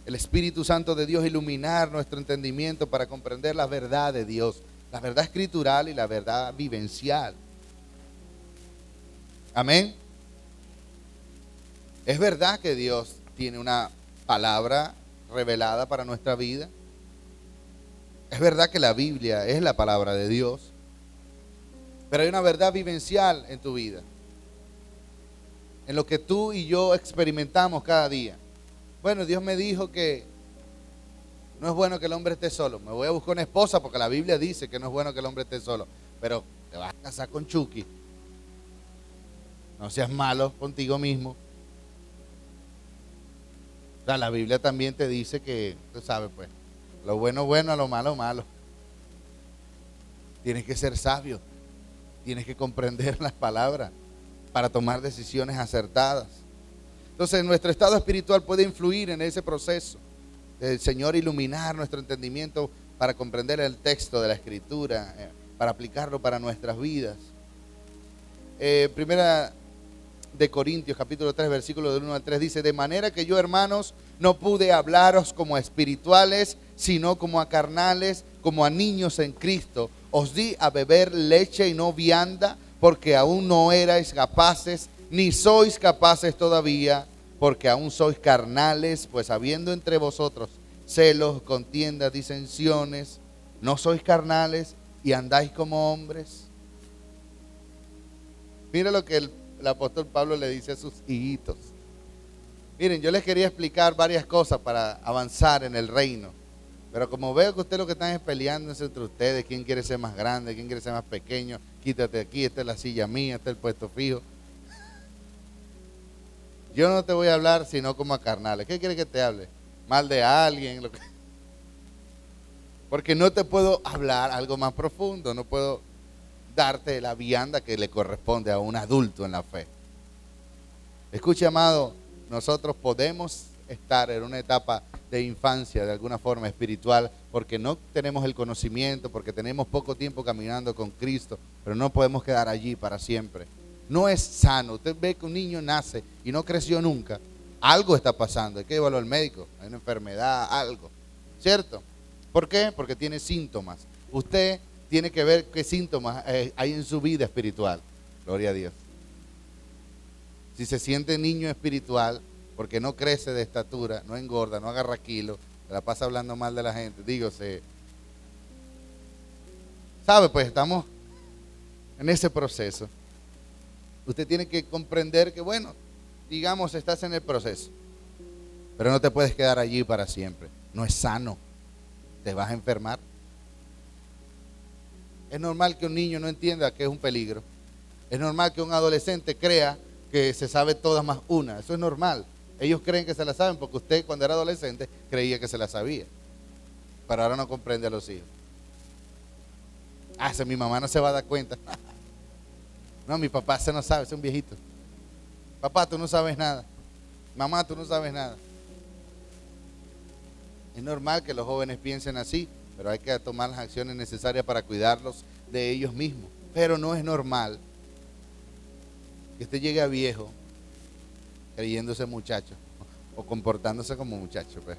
el Espíritu Santo de Dios iluminar nuestro entendimiento para comprender la verdad de Dios, la verdad escritural y la verdad vivencial. Amén. Es verdad que Dios tiene una palabra revelada para nuestra vida. Es verdad que la Biblia es la palabra de Dios. Pero hay una verdad vivencial en tu vida, en lo que tú y yo experimentamos cada día. Bueno, Dios me dijo que no es bueno que el hombre esté solo. Me voy a buscar una esposa porque la Biblia dice que no es bueno que el hombre esté solo. Pero te vas a casar con Chucky. No seas malo contigo mismo. O sea, la Biblia también te dice que, tú sabes, pues, lo bueno, bueno, a lo malo, malo. Tienes que ser sabio. Tienes que comprender las palabras para tomar decisiones acertadas. Entonces, nuestro estado espiritual puede influir en ese proceso del Señor iluminar nuestro entendimiento para comprender el texto de la Escritura, para aplicarlo para nuestras vidas. Primera de Corintios, capítulo 3, versículo del 1 al 3, dice: de manera que yo, hermanos, no pude hablaros como a espirituales, sino como a carnales, como a niños en Cristo. Os di a beber leche y no vianda, porque aún no erais capaces, ni sois capaces todavía, porque aún sois carnales, pues habiendo entre vosotros celos, contiendas, disensiones, no sois carnales y andáis como hombres. Mira lo que el apóstol Pablo le dice a sus hijitos. Miren, yo les quería explicar varias cosas para avanzar en el reino, pero como veo que ustedes lo que están es peleándose entre ustedes, quién quiere ser más grande, quién quiere ser más pequeño, quítate aquí, esta es la silla mía, este es el puesto fijo. Yo no te voy a hablar sino como a carnales. ¿Qué quieres que te hable? Mal de alguien, porque no te puedo hablar algo más profundo, no puedo darte la vianda que le corresponde a un adulto en la fe. Escuche, amado, nosotros podemos estar en una etapa de infancia de alguna forma espiritual porque no tenemos el conocimiento, porque tenemos poco tiempo caminando con Cristo, pero no podemos quedar allí para siempre. No es sano. Usted ve que un niño nace y no creció nunca. Algo está pasando, hay que llevarlo al médico, hay una enfermedad, algo, ¿cierto? ¿Por qué? Porque tiene síntomas. Usted tiene que ver qué síntomas hay en su vida espiritual. Gloria a Dios. Si se siente niño espiritual, porque no crece de estatura, no engorda, no agarra kilos, se la pasa hablando mal de la gente, dígase, ¿sabe? Pues estamos en ese proceso. Usted tiene que comprender que, bueno, digamos, estás en el proceso, pero no te puedes quedar allí para siempre. No es sano. Te vas a enfermar. Es normal que un niño no entienda que es un peligro. Es normal que un adolescente crea que se sabe todas más una. Eso es normal. Ellos creen que se la saben porque usted cuando era adolescente creía que se la sabía. Pero ahora no comprende a los hijos. Si mi mamá no se va a dar cuenta. No, mi papá se no sabe, es un viejito. Papá, tú no sabes nada. Mamá, tú no sabes nada. Es normal que los jóvenes piensen así, pero hay que tomar las acciones necesarias para cuidarlos de ellos mismos. Pero no es normal que usted llegue a viejo creyéndose muchacho o comportándose como muchacho. Pues.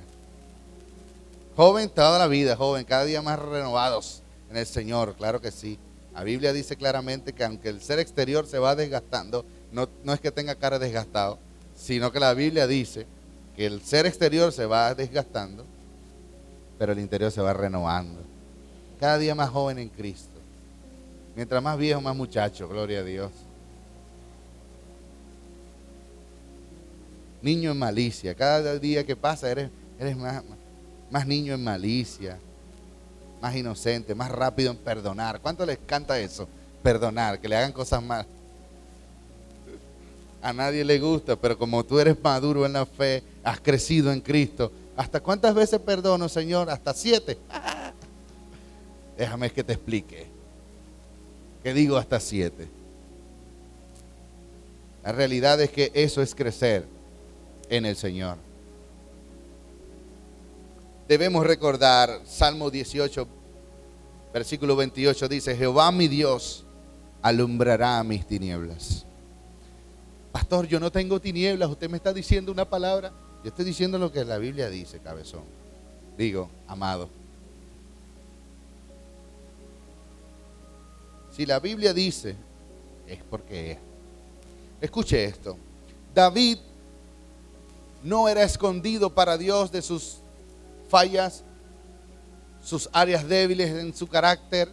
Joven toda la vida, joven, cada día más renovados en el Señor, claro que sí. La Biblia dice claramente que aunque el ser exterior se va desgastando, no es que tenga cara desgastado, sino que la Biblia dice que el ser exterior se va desgastando, pero el interior se va renovando. Cada día más joven en Cristo. Mientras más viejo, más muchacho, gloria a Dios. Niño en malicia. Cada día que pasa eres más niño en malicia, más inocente, más rápido en perdonar. ¿Cuánto les canta eso? Perdonar, que le hagan cosas malas. A nadie le gusta, pero como tú eres maduro en la fe, has crecido en Cristo. ¿Hasta cuántas veces perdono, Señor? Hasta 7. Déjame que te explique. ¿Qué digo hasta 7? La realidad es que eso es crecer en el Señor. Debemos recordar Salmo 18, Versículo 28 dice: Jehová mi Dios alumbrará mis tinieblas. Pastor, yo no tengo tinieblas, usted me está diciendo una palabra. Yo estoy diciendo lo que la Biblia dice, cabezón. Digo, amado. Si la Biblia dice, es porque es. Escuche esto. David no era escondido para Dios de sus fallas, sus áreas débiles en su carácter,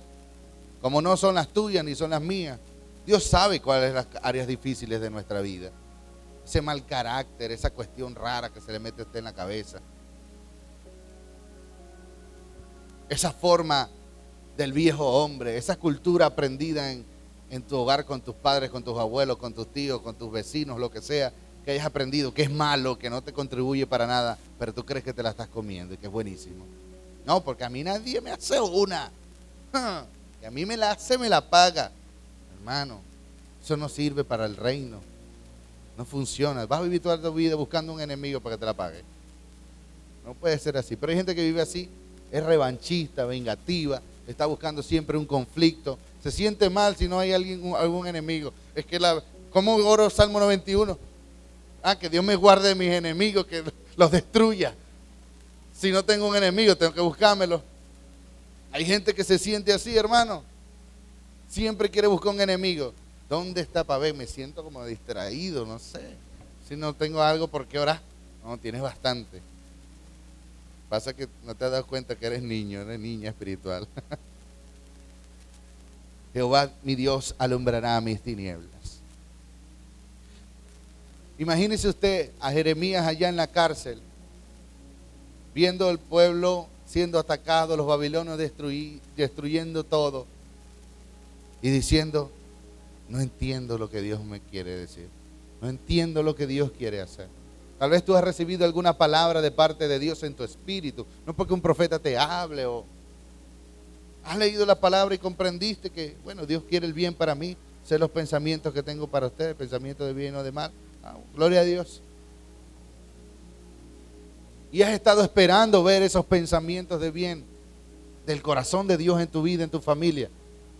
como no son las tuyas ni son las mías. Dios sabe cuáles son las áreas difíciles de nuestra vida. Ese mal carácter, esa cuestión rara que se le mete a usted en la cabeza. Esa forma del viejo hombre, esa cultura aprendida en tu hogar con tus padres, con tus abuelos, con tus tíos, con tus vecinos, lo que sea, que hayas aprendido, que es malo, que no te contribuye para nada, pero tú crees que te la estás comiendo y que es buenísimo. No, porque a mí nadie me hace una. Que a mí me la hace, me la paga. Hermano, eso no sirve para el reino. No funciona. Vas a vivir toda tu vida buscando un enemigo para que te la pague. No puede ser así. Pero hay gente que vive así, es revanchista, vengativa, está buscando siempre un conflicto. Se siente mal si no hay algún enemigo. Es que ¿cómo oro Salmo 91? Que Dios me guarde de mis enemigos, que los destruya. Si no tengo un enemigo, tengo que buscármelo. Hay gente que se siente así, hermano. Siempre quiere buscar un enemigo. ¿Dónde está para ver? Me siento como distraído, no sé. Si no tengo algo, ¿por qué orar? No, tienes bastante. Pasa que no te has dado cuenta que eres niño, eres niña espiritual. Jehová mi Dios alumbrará mis tinieblas. Imagínese usted a Jeremías allá en la cárcel, viendo el pueblo siendo atacado, los babilonios destruyendo todo, y diciendo: no entiendo lo que Dios me quiere decir, no entiendo lo que Dios quiere hacer. Tal vez tú has recibido alguna palabra de parte de Dios en tu espíritu, no porque un profeta te hable, o has leído la palabra y comprendiste que, bueno, Dios quiere el bien para mí, sé los pensamientos que tengo para ustedes, pensamientos de bien o de mal. Gloria a Dios. Y has estado esperando ver esos pensamientos de bien del corazón de Dios en tu vida, en tu familia.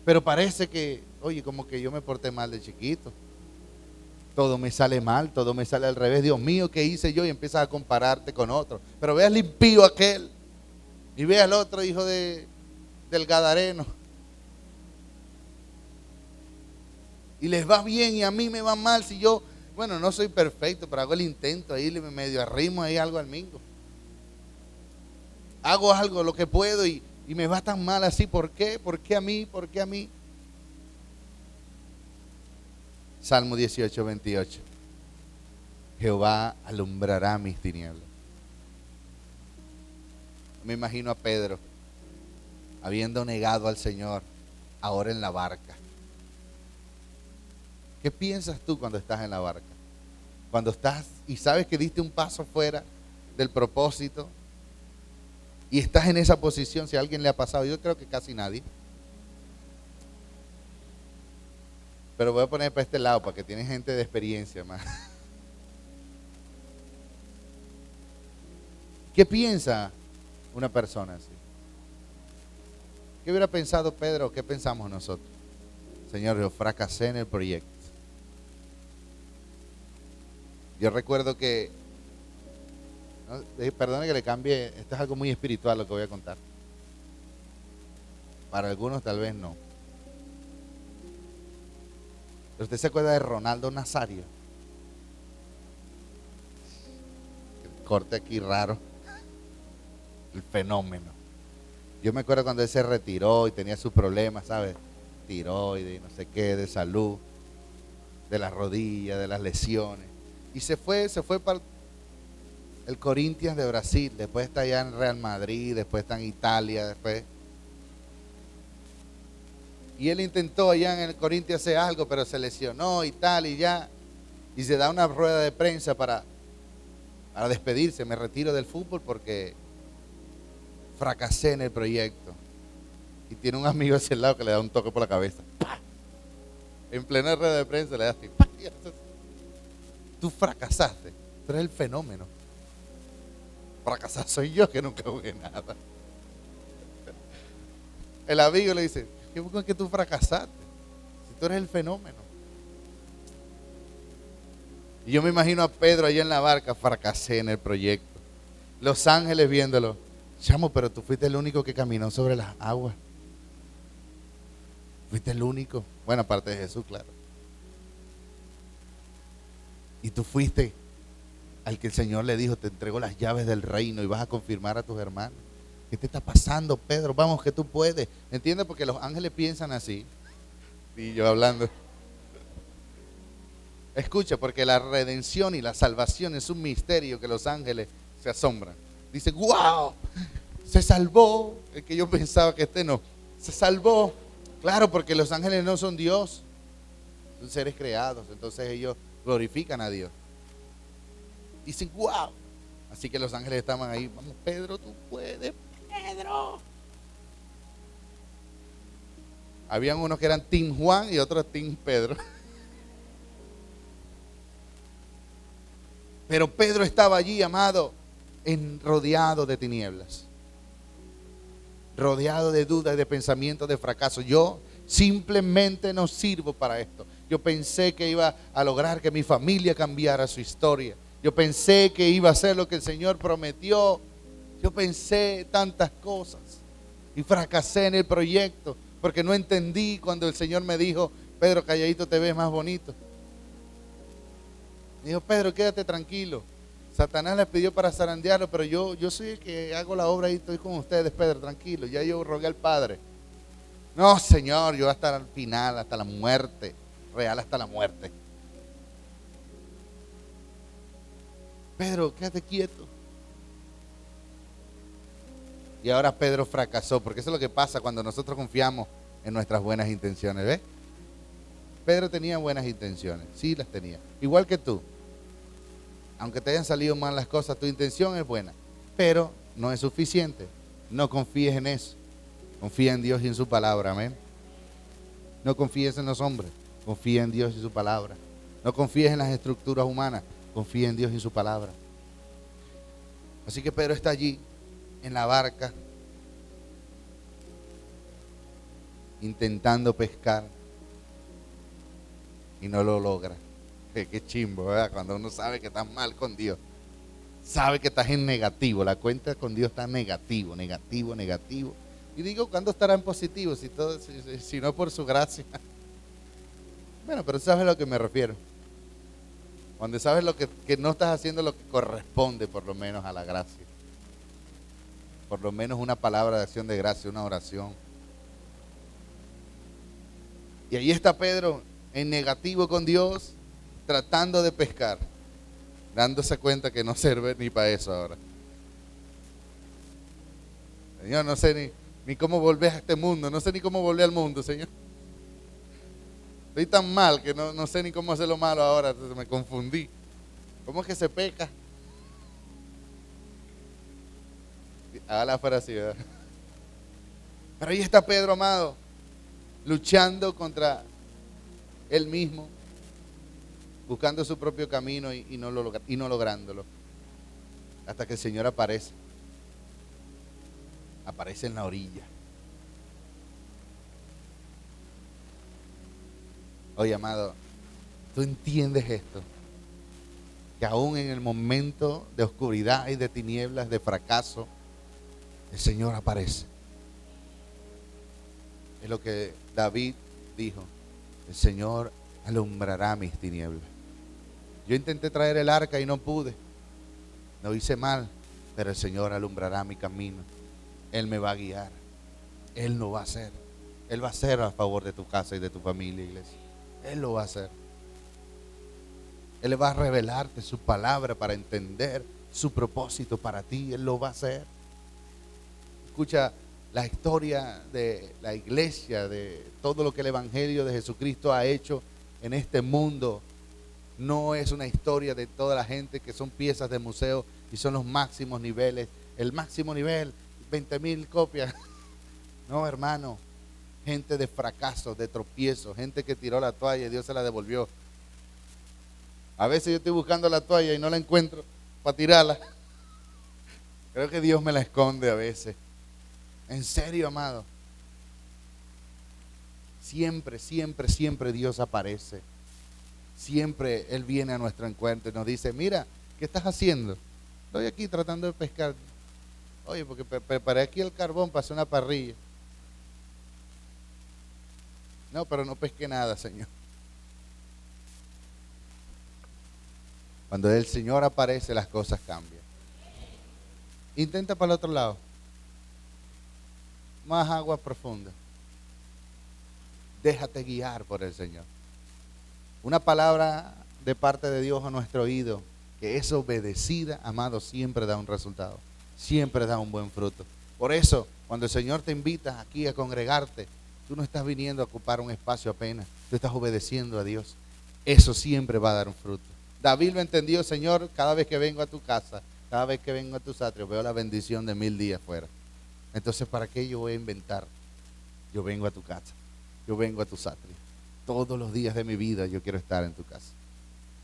Pero parece que, oye, como que yo me porté mal de chiquito. Todo me sale mal, todo me sale al revés. Dios mío, ¿qué hice yo? Y empiezas a compararte con otro. Pero veas el impío aquel y ve al otro hijo del Gadareno. Y les va bien y a mí me va mal si yo, bueno, no soy perfecto, pero hago el intento ahí, me medio arrimo ahí algo al mingo. Hago algo, lo que puedo y me va tan mal así. ¿Por qué? ¿Por qué a mí? ¿Por qué a mí? Salmo 18, 28. Jehová alumbrará mis tinieblas. Me imagino a Pedro, habiendo negado al Señor, ahora en la barca. ¿Qué piensas tú cuando estás en la barca? Cuando estás y sabes que diste un paso fuera del propósito y estás en esa posición. Si a alguien le ha pasado, yo creo que casi nadie. Pero voy a poner para este lado, para que tiene gente de experiencia más. ¿Qué piensa una persona así? ¿Qué hubiera pensado Pedro? ¿Qué pensamos nosotros? Señor, yo fracasé en el proyecto. Yo recuerdo que, perdone que le cambie, esto es algo muy espiritual lo que voy a contar. Para algunos tal vez no. Pero usted se acuerda de Ronaldo Nazario. El corte aquí raro. El fenómeno. Yo me acuerdo cuando él se retiró y tenía sus problemas, ¿sabes? Tiroides, no sé qué, de salud, de las rodillas, de las lesiones. Y se fue para el Corinthians de Brasil, después está allá en Real Madrid, después está en Italia, después. Y él intentó allá en el Corinthians hacer algo, pero se lesionó y tal, y ya. Y se da una rueda de prensa para despedirse. Me retiro del fútbol porque fracasé en el proyecto. Y tiene un amigo hacia el lado que le da un toque por la cabeza. ¡Pah! En plena rueda de prensa le da así. ¡Pah! Tú fracasaste, tú eres el fenómeno. Fracasado soy yo que nunca jugué nada. El amigo le dice, ¿qué es que tú fracasaste? Si tú eres el fenómeno. Y yo me imagino a Pedro allá en la barca, fracasé en el proyecto. Los ángeles viéndolo. Chamo, pero tú fuiste el único que caminó sobre las aguas. Fuiste el único. Bueno, aparte de Jesús, claro. Y tú fuiste al que el Señor le dijo, te entrego las llaves del reino y vas a confirmar a tus hermanos. ¿Qué te está pasando, Pedro? Vamos, que tú puedes. ¿Entiendes? Porque los ángeles piensan así. Y yo hablando. Escucha, porque la redención y la salvación es un misterio que los ángeles se asombran. Dicen, wow, se salvó. El que yo pensaba que no, se salvó. Claro, porque los ángeles no son Dios, son seres creados. Entonces ellos glorifican a Dios. Dicen, wow. Así que los ángeles estaban ahí. Vamos, Pedro, tú puedes, Pedro. Habían unos que eran Team Juan y otros Team Pedro. Pero Pedro estaba allí, amado, rodeado de tinieblas, rodeado de dudas, de pensamientos de fracaso. Yo simplemente no sirvo para esto. Yo pensé que iba a lograr que mi familia cambiara su historia. Yo pensé que iba a hacer lo que el Señor prometió. Yo pensé tantas cosas y fracasé en el proyecto porque no entendí cuando el Señor me dijo, Pedro, calladito te ves más bonito. Me dijo, Pedro, quédate tranquilo. Satanás les pidió para zarandearlo, pero yo soy el que hago la obra y estoy con ustedes, Pedro, tranquilo. Ya yo rogué al Padre. No, Señor, yo hasta el final, hasta la muerte, real hasta la muerte. Pedro, quédate quieto. Y ahora Pedro fracasó, porque eso es lo que pasa cuando nosotros confiamos en nuestras buenas intenciones, ¿ves? Pedro tenía buenas intenciones, sí las tenía, igual que tú. Aunque te hayan salido mal las cosas, tu intención es buena, pero no es suficiente. No confíes en eso. Confía en Dios y en su palabra, amén. No confíes en los hombres, confía en Dios y su palabra. No confíes en las estructuras humanas, confía en Dios y su palabra. Así que Pedro está allí, en la barca, intentando pescar y no lo logra. Qué chimbo, ¿verdad? Cuando uno sabe que estás mal con Dios, sabe que estás en negativo, la cuenta con Dios está negativo. Y digo, ¿cuándo estará en positivo? Si no por su gracia. Bueno, pero sabes a lo que me refiero. Cuando sabes que no estás haciendo lo que corresponde, por lo menos a la gracia. Por lo menos una palabra de acción de gracia, una oración. Y ahí está Pedro, en negativo con Dios, tratando de pescar, dándose cuenta que no sirve ni para eso ahora. Señor, no sé ni cómo volver a este mundo, no sé ni cómo volver al mundo, Señor. Estoy tan mal que no sé ni cómo hacer lo malo ahora, entonces me confundí. ¿Cómo es que se peca? Hágala fuera así, ¿verdad? Pero ahí está Pedro, amado, luchando contra él mismo, buscando su propio camino y no lográndolo. Hasta que el Señor aparece en la orilla. Oye, amado, ¿tú entiendes esto? Que aún en el momento de oscuridad y de tinieblas, de fracaso, el Señor aparece. Es lo que David dijo: el Señor alumbrará mis tinieblas. Yo intenté traer el arca y no pude. Lo hice mal, pero el Señor alumbrará mi camino. Él me va a guiar. Él lo va a hacer. Él va a hacer a favor de tu casa y de tu familia, iglesia. Él lo va a hacer. Él va a revelarte su palabra para entender su propósito para ti. Él lo va a hacer. Escucha la historia de la iglesia, de todo lo que el Evangelio de Jesucristo ha hecho en este mundo. No es una historia de toda la gente que son piezas de museo y son los máximos niveles. El máximo nivel, 20,000 copias. No, hermano. Gente de fracasos, de tropiezos, gente que tiró la toalla y Dios se la devolvió. A veces yo estoy buscando la toalla y no la encuentro para tirarla. Creo que Dios me la esconde a veces. En serio, amado. Siempre, siempre, siempre Dios aparece. Siempre Él viene a nuestro encuentro y nos dice, mira, ¿qué estás haciendo? Estoy aquí tratando de pescar. Oye, porque preparé aquí el carbón para hacer una parrilla. No, pero no pesqué nada, Señor. Cuando el Señor aparece, las cosas cambian. Intenta para el otro lado. Más agua profunda. Déjate guiar por el Señor. Una palabra de parte de Dios a nuestro oído, que es obedecida, amado, siempre da un resultado. Siempre da un buen fruto. Por eso, cuando el Señor te invita aquí a congregarte, tú no estás viniendo a ocupar un espacio apenas. Tú estás obedeciendo a Dios. Eso siempre va a dar un fruto. David lo entendió, Señor, cada vez que vengo a tu casa, cada vez que vengo a tus atrios, veo la bendición de 1000 días fuera. Entonces, ¿para qué yo voy a inventar? Yo vengo a tu casa, yo vengo a tus atrios. Todos los días de mi vida yo quiero estar en tu casa.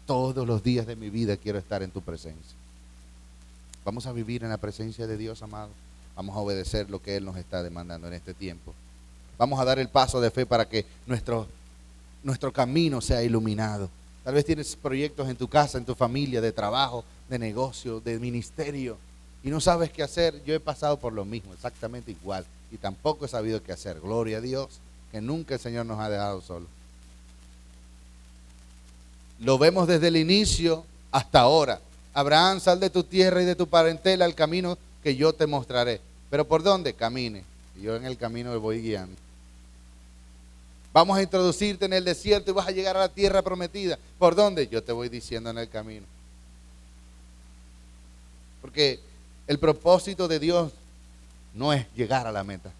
Todos los días de mi vida quiero estar en tu presencia. Vamos a vivir en la presencia de Dios, amado. Vamos a obedecer lo que Él nos está demandando en este tiempo. Vamos a dar el paso de fe para que nuestro camino sea iluminado. Tal vez tienes proyectos en tu casa, en tu familia, de trabajo, de negocio, de ministerio, y no sabes qué hacer. Yo he pasado por lo mismo, exactamente igual, y tampoco he sabido qué hacer. Gloria a Dios, que nunca el Señor nos ha dejado solos. Lo vemos desde el inicio hasta ahora. Abraham, sal de tu tierra y de tu parentela al camino que yo te mostraré. ¿Pero por dónde? Camine. Y yo en el camino me voy guiando. Vamos a introducirte en el desierto y vas a llegar a la tierra prometida. ¿Por dónde? Yo te voy diciendo en el camino. Porque el propósito de Dios no es llegar a la meta,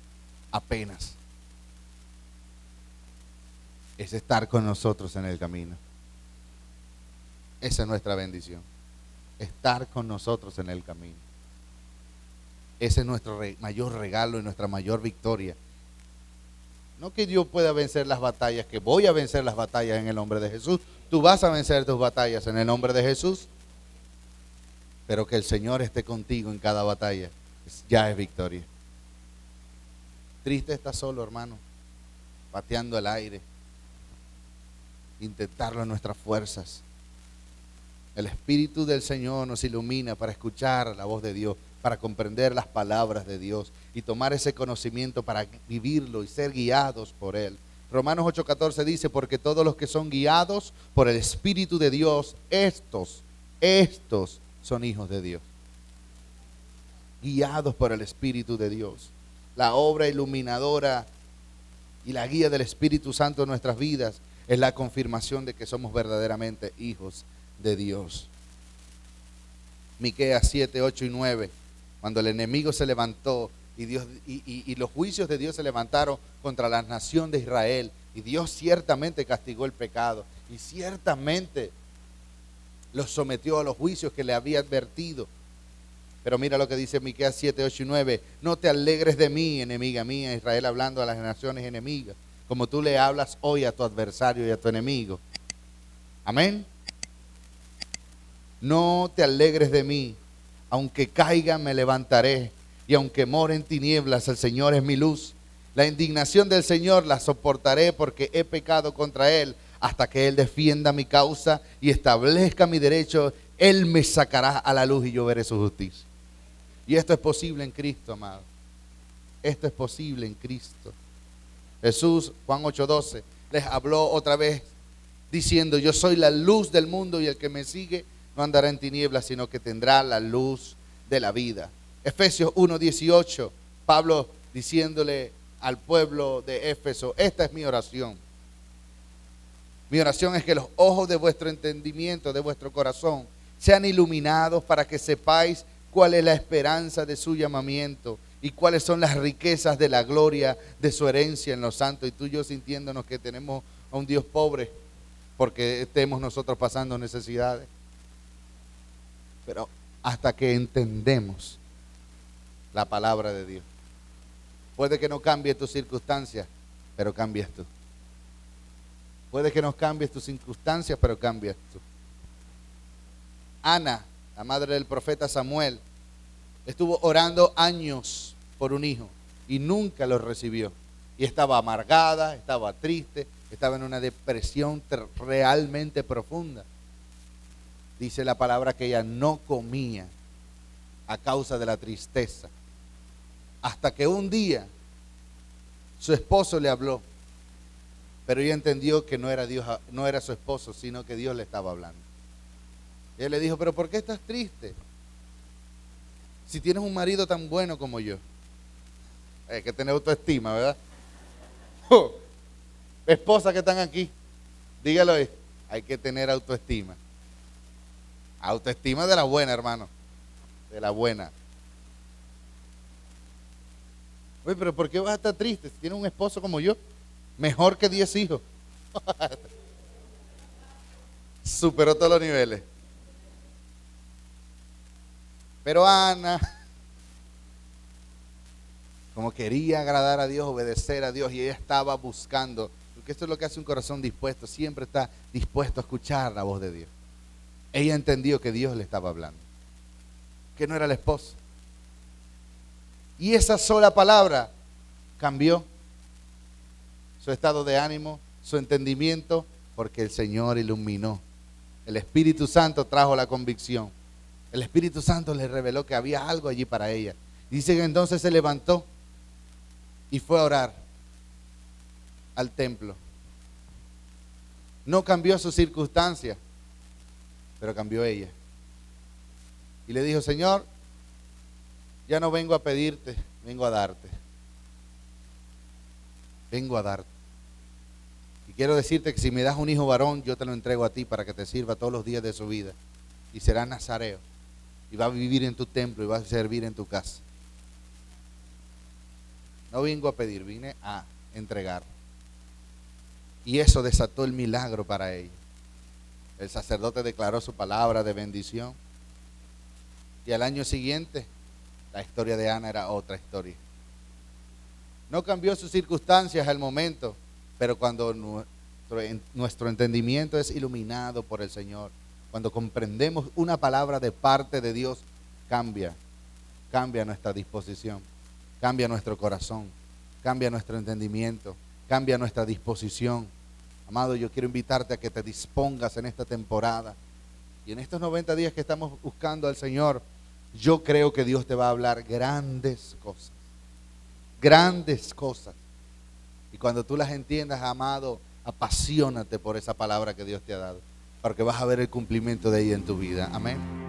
apenas. Es estar con nosotros en el camino. Esa es nuestra bendición. Estar con nosotros en el camino. Ese es nuestro mayor regalo y nuestra mayor victoria. No que yo pueda vencer las batallas, que voy a vencer las batallas en el nombre de Jesús. Tú vas a vencer tus batallas en el nombre de Jesús. Pero que el Señor esté contigo en cada batalla, ya es victoria. Triste está solo, hermano, pateando el aire, intentarlo en nuestras fuerzas. El Espíritu del Señor nos ilumina para escuchar la voz de Dios, para comprender las palabras de Dios y tomar ese conocimiento para vivirlo y ser guiados por Él. Romanos 8:14 dice, porque todos los que son guiados por el Espíritu de Dios, estos son hijos de Dios. Guiados por el Espíritu de Dios. La obra iluminadora y la guía del Espíritu Santo en nuestras vidas es la confirmación de que somos verdaderamente hijos de Dios. Miqueas 7, 8 y 9. Cuando el enemigo se levantó y los juicios de Dios se levantaron contra la nación de Israel, y Dios ciertamente castigó el pecado y ciertamente los sometió a los juicios que le había advertido. Pero mira lo que dice Miqueas 7, 8 y 9. No te alegres de mí, enemiga mía, Israel hablando a las naciones enemigas, como tú le hablas hoy a tu adversario y a tu enemigo. Amén. No te alegres de mí, aunque caiga me levantaré, y aunque more en tinieblas, el Señor es mi luz. La indignación del Señor la soportaré, porque he pecado contra Él. Hasta que Él defienda mi causa y establezca mi derecho, Él me sacará a la luz y yo veré su justicia. Y esto es posible en Cristo, amado. Esto es posible en Cristo. Jesús, Juan 8:12, les habló otra vez diciendo, yo soy la luz del mundo y el que me sigue no andará en tinieblas, sino que tendrá la luz de la vida. Efesios 1:18, Pablo diciéndole al pueblo de Éfeso, esta es mi oración. Mi oración es que los ojos de vuestro entendimiento, de vuestro corazón, sean iluminados para que sepáis cuál es la esperanza de su llamamiento y cuáles son las riquezas de la gloria de su herencia en los santos. Y tú y yo sintiéndonos que tenemos a un Dios pobre porque estemos nosotros pasando necesidades. Pero hasta que entendemos la palabra de Dios, puede que no cambie tus circunstancias, pero cambias tú. Puede que no cambies tus circunstancias, pero cambias tú. Ana, la madre del profeta Samuel, estuvo orando años por un hijo y nunca lo recibió. Y estaba amargada, estaba triste, estaba en una depresión realmente profunda. Dice la palabra que ella no comía a causa de la tristeza. Hasta que un día su esposo le habló, pero ella entendió que no era Dios, no era su esposo, sino que Dios le estaba hablando. Ella le dijo, pero ¿por qué estás triste? Si tienes un marido tan bueno como yo. Hay que tener autoestima, ¿verdad? Esposas que están aquí, dígalo ahí, hay que tener autoestima. Autoestima de la buena, hermano, de la buena. Oye, pero ¿por qué vas a estar triste si tienes un esposo como yo? Mejor que 10 hijos. Superó todos los niveles. Pero Ana, como quería agradar a Dios, obedecer a Dios, y ella estaba buscando, porque esto es lo que hace un corazón dispuesto, siempre está dispuesto a escuchar la voz de Dios. Ella entendió que Dios le estaba hablando, que no era el esposo. Y esa sola palabra cambió su estado de ánimo, su entendimiento, porque el Señor iluminó. El Espíritu Santo trajo la convicción. El Espíritu Santo le reveló que había algo allí para ella. Dice que entonces se levantó y fue a orar al templo. No cambió su circunstancia, pero cambió ella. Y le dijo, Señor, ya no vengo a pedirte, vengo a darte. Vengo a darte. Y quiero decirte que si me das un hijo varón, yo te lo entrego a ti para que te sirva todos los días de su vida. Y será nazareo. Y va a vivir en tu templo y va a servir en tu casa. No vengo a pedir, vine a entregar. Y eso desató el milagro para ella. El sacerdote declaró su palabra de bendición. Y al año siguiente, la historia de Ana era otra historia. No cambió sus circunstancias al momento, pero cuando nuestro entendimiento es iluminado por el Señor, cuando comprendemos una palabra de parte de Dios, cambia nuestra disposición, cambia nuestro corazón, cambia nuestro entendimiento, cambia nuestra disposición. Amado, yo quiero invitarte a que te dispongas en esta temporada y en estos 90 días que estamos buscando al Señor. Yo creo que Dios te va a hablar grandes cosas, grandes cosas. Y cuando tú las entiendas, amado, apasionate por esa palabra que Dios te ha dado, porque vas a ver el cumplimiento de ella en tu vida. Amén.